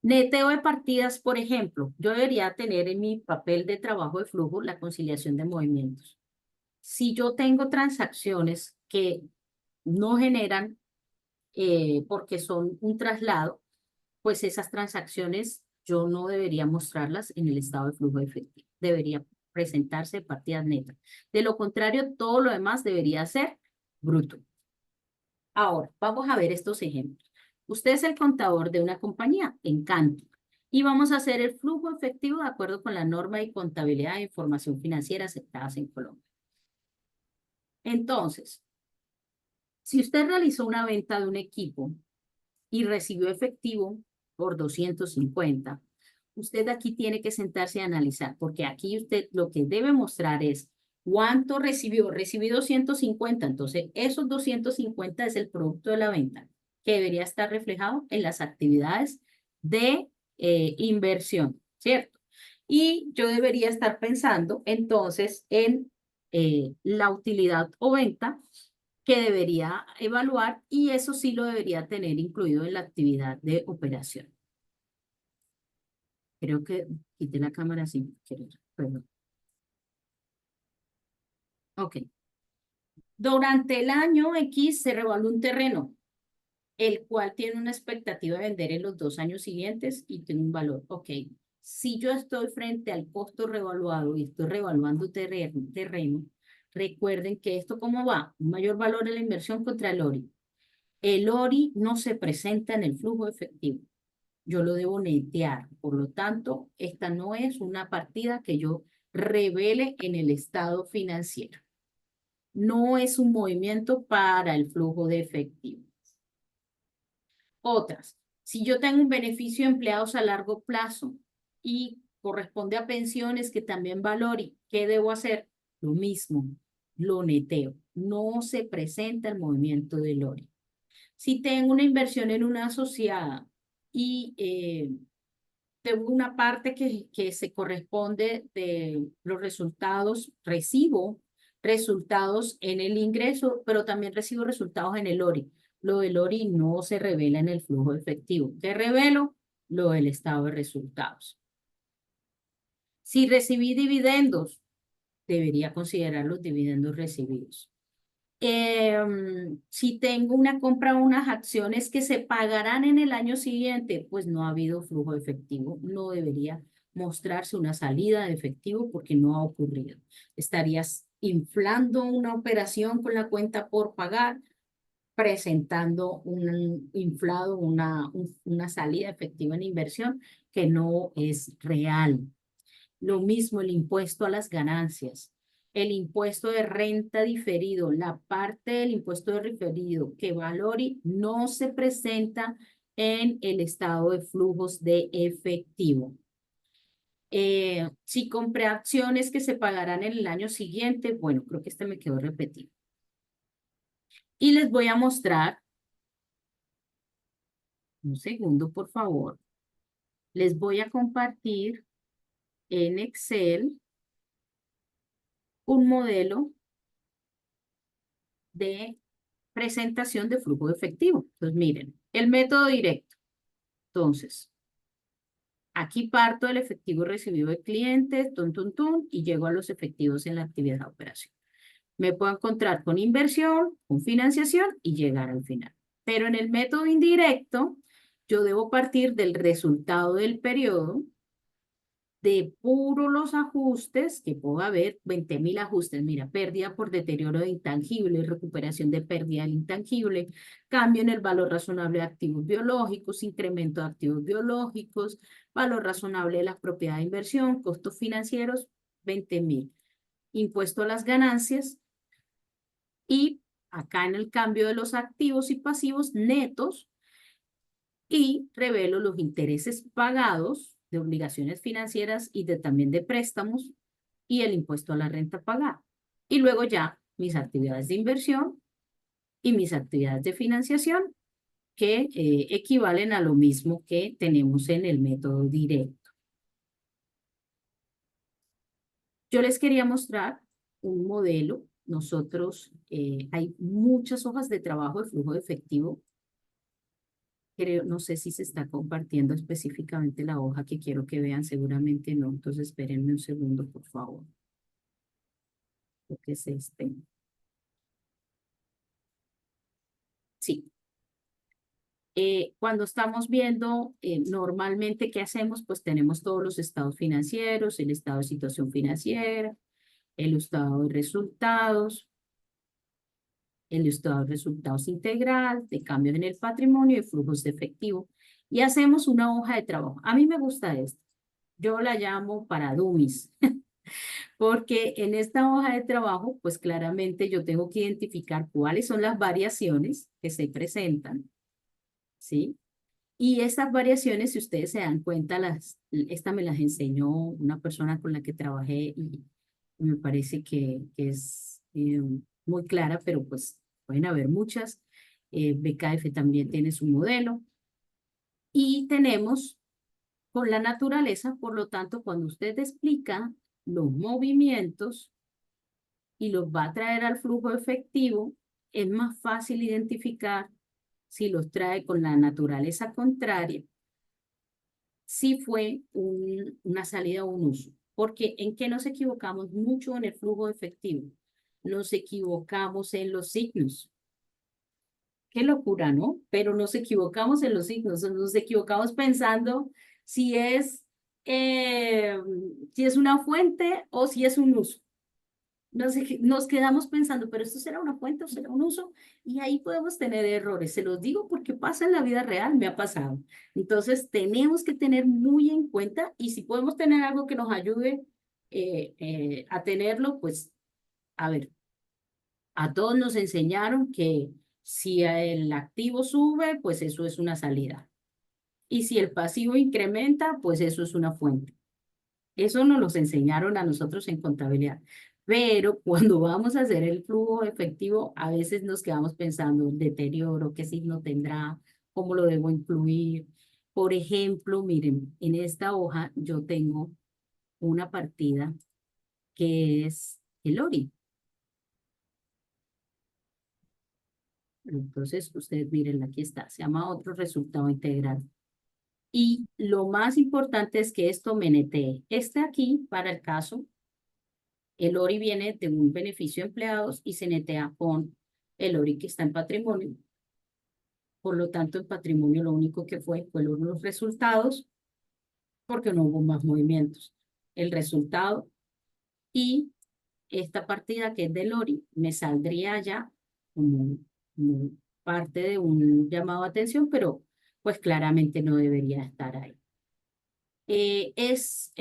Neteo de partidas, por ejemplo, yo debería tener en mi papel de trabajo de flujo la conciliación de movimientos. Si yo tengo transacciones que no generan porque son un traslado, pues esas transacciones yo no debería mostrarlas en el estado de flujo efectivo. Debería presentarse partidas netas. De lo contrario, todo lo demás debería ser bruto. Ahora, vamos a ver estos ejemplos. Usted es el contador de una compañía, Encanto, y vamos a hacer el flujo efectivo de acuerdo con la norma de contabilidad e información financiera aceptadas en Colombia. Entonces, si usted realizó una venta de un equipo y recibió efectivo por 250, usted aquí tiene que sentarse a analizar, porque aquí usted lo que debe mostrar es cuánto recibió. Recibió 250, entonces esos 250 es el producto de la venta, que debería estar reflejado en las actividades de inversión, ¿cierto? Y yo debería estar pensando entonces en la utilidad o venta que debería evaluar y eso sí lo debería tener incluido en la actividad de operación. Creo que quité la cámara sin querer, perdón. Ok. Durante el año X se revaluó un terreno, el cual tiene una expectativa de vender en los 2 años siguientes y tiene un valor. Ok. Si yo estoy frente al costo revaluado y estoy revaluando terreno, recuerden que esto cómo va, un mayor valor en la inversión contra el ORI. El ORI no se presenta en el flujo efectivo. Yo lo debo netear. Por lo tanto, esta no es una partida que yo revele en el estado financiero. No es un movimiento para el flujo de efectivo. Otras, si yo tengo un beneficio de empleados a largo plazo y corresponde a pensiones que también valore, ¿qué debo hacer? Lo mismo, lo neteo. No se presenta el movimiento del ORI. Si tengo una inversión en una asociada y tengo una parte que se corresponde de los resultados, recibo resultados en el ingreso, pero también recibo resultados en el ORI. Lo del ORI no se revela en el flujo efectivo. ¿Qué revelo? Lo del estado de resultados. Si recibí dividendos, debería considerar los dividendos recibidos. Si tengo una compra o unas acciones que se pagarán en el año siguiente, pues no ha habido flujo efectivo, no debería mostrarse una salida de efectivo porque no ha ocurrido. Estarías inflando una operación con la cuenta por pagar, presentando un inflado, una salida efectiva en inversión que no es real. Lo mismo el impuesto a las ganancias, el impuesto de renta diferido, la parte del impuesto de referido que valore no se presenta en el estado de flujos de efectivo. Si compré acciones que se pagarán en el año siguiente, bueno, creo que este me quedó repetido. Y les voy a mostrar, un segundo por favor, les voy a compartir en Excel un modelo de presentación de flujo de efectivo. Entonces, miren, el método directo. Entonces, aquí parto del efectivo recibido de clientes, y llego a los efectivos en la actividad de operación. Me puedo encontrar con inversión, con financiación y llegar al final. Pero en el método indirecto, yo debo partir del resultado del periodo depuro los ajustes, que puedo haber 20.000 ajustes, mira, pérdida por deterioro de intangible, recuperación de pérdida del intangible, cambio en el valor razonable de activos biológicos, incremento de activos biológicos, valor razonable de las propiedades de inversión, costos financieros, 20.000. Impuesto a las ganancias y acá en el cambio de los activos y pasivos netos y revelo los intereses pagados de obligaciones financieras y también de préstamos y el impuesto a la renta pagada. Y luego ya mis actividades de inversión y mis actividades de financiación que equivalen a lo mismo que tenemos en el método directo. Yo les quería mostrar un modelo. Nosotros, hay muchas hojas de trabajo de flujo de efectivo. Creo, no sé si se está compartiendo específicamente la hoja que quiero que vean, seguramente no. Entonces, espérenme un segundo, por favor. Porque es este. Sí. Cuando estamos viendo normalmente qué hacemos, pues tenemos todos los estados financieros, el estado de situación financiera, el estado de resultados, el estado de resultados integral, de cambios en el patrimonio y flujos de efectivo. Y hacemos una hoja de trabajo. A mí me gusta esto. Yo la llamo para dummies, porque en esta hoja de trabajo, pues claramente yo tengo que identificar cuáles son las variaciones que se presentan, ¿sí? Y estas variaciones, si ustedes se dan cuenta, esta me las enseñó una persona con la que trabajé y me parece que es muy clara, pero pues pueden haber muchas. BKF también tiene su modelo. Y tenemos con la naturaleza, por lo tanto, cuando usted explica los movimientos y los va a traer al flujo efectivo, es más fácil identificar si los trae con la naturaleza contraria, si fue una salida o un uso. Porque ¿en qué nos equivocamos mucho en el flujo efectivo? Nos equivocamos en los signos. Qué locura, ¿no? Pero nos equivocamos en los signos, nos equivocamos pensando si es, eh, si es una fuente o si es un uso. Nos quedamos pensando, pero esto será una fuente o será un uso, y ahí podemos tener errores. Se los digo porque pasa en la vida real, me ha pasado. Entonces, tenemos que tener muy en cuenta, y si podemos tener algo que nos ayude a tenerlo, pues, a ver, a todos nos enseñaron que si el activo sube, pues eso es una salida. Y si el pasivo incrementa, pues eso es una fuente. Eso nos lo enseñaron a nosotros en contabilidad. Pero cuando vamos a hacer el flujo efectivo, a veces nos quedamos pensando el deterioro, qué signo tendrá, cómo lo debo incluir. Por ejemplo, miren, en esta hoja yo tengo una partida que es el ORI. Entonces, ustedes miren, aquí está, se llama otro resultado integral. Y lo más importante es que esto me netee. Este aquí, para el caso, el ORI viene de un beneficio de empleados y se netea con el ORI que está en patrimonio. Por lo tanto, en patrimonio lo único que fueron los resultados, porque no hubo más movimientos. El resultado y esta partida que es del ORI me saldría ya como parte de un llamado de atención, pero pues claramente no debería estar ahí. Es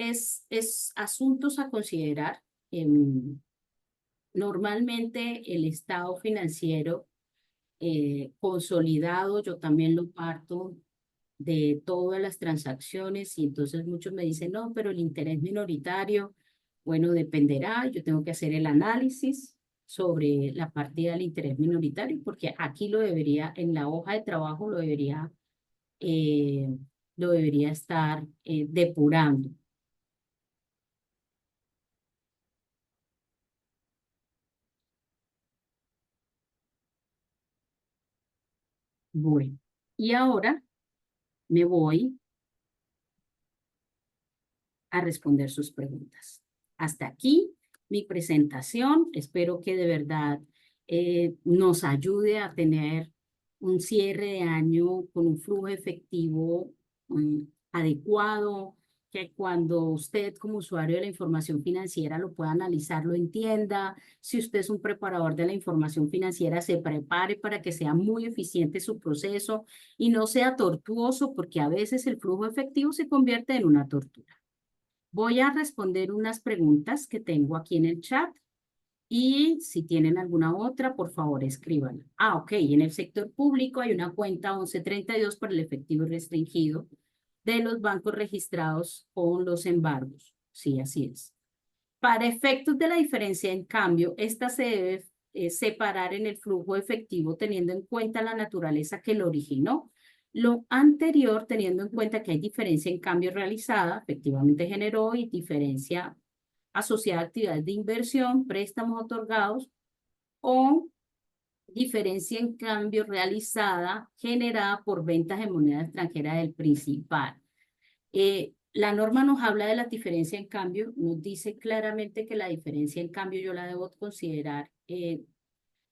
asuntos a considerar. Normalmente el estado financiero consolidado, yo también lo parto de todas las transacciones, y entonces muchos me dicen, no, pero el interés minoritario, bueno, dependerá, yo tengo que hacer el análisis sobre la partida del interés minoritario, porque aquí lo debería, en la hoja de trabajo eh, lo debería estar depurando. Bueno, y ahora me voy a responder sus preguntas. Hasta aquí mi presentación. Espero que de verdad nos ayude a tener un cierre de año con un flujo efectivo adecuado, que cuando usted como usuario de la información financiera lo pueda analizar, lo entienda. Si usted es un preparador de la información financiera, se prepare para que sea muy eficiente su proceso y no sea tortuoso, porque a veces el flujo efectivo se convierte en una tortura. Voy a responder unas preguntas que tengo aquí en el chat y si tienen alguna otra, por favor, escríbanla. Ok, en el sector público hay una cuenta 1132 para el efectivo restringido de los bancos registrados con los embargos. Sí, así es. Para efectos de la diferencia en cambio, esta se debe separar en el flujo efectivo teniendo en cuenta la naturaleza que lo originó. Lo anterior, teniendo en cuenta que hay diferencia en cambio realizada, efectivamente generó y diferencia asociada a actividades de inversión, préstamos otorgados o diferencia en cambio realizada generada por ventas en moneda extranjera del principal. La norma nos habla de la diferencia en cambio, nos dice claramente que la diferencia en cambio yo la debo considerar,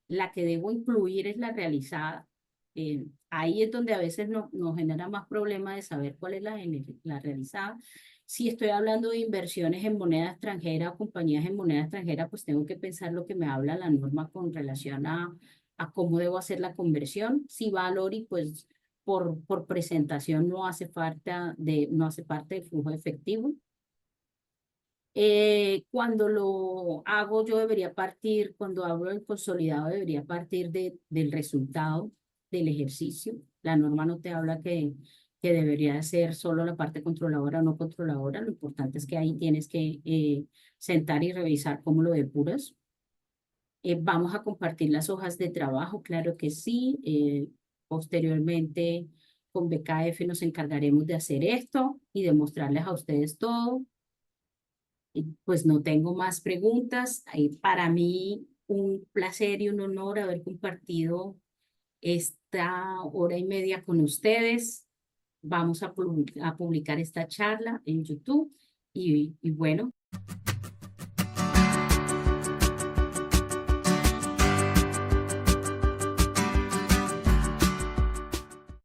la que debo incluir es la realizada. Ahí es donde a veces nos genera más problema de saber cuál es la realizada. Si estoy hablando de inversiones en moneda extranjera o compañías en moneda extranjera, pues tengo que pensar lo que me habla la norma con relación a cómo debo hacer la conversión. Si Valori, pues por presentación no hace no hace parte del flujo efectivo. Cuando lo hago, yo debería partir, cuando hablo del consolidado, debería partir del resultado del ejercicio. La norma no te habla que debería ser solo la parte controladora o no controladora. Lo importante es que ahí tienes que sentar y revisar cómo lo depuras. Vamos a compartir las hojas de trabajo, claro que sí. Posteriormente, con BKF nos encargaremos de hacer esto y de mostrarles a ustedes todo. Pues no tengo más preguntas. Para mí un placer y un honor haber compartido esta hora y media con ustedes. Vamos a publicar esta charla en YouTube y bueno.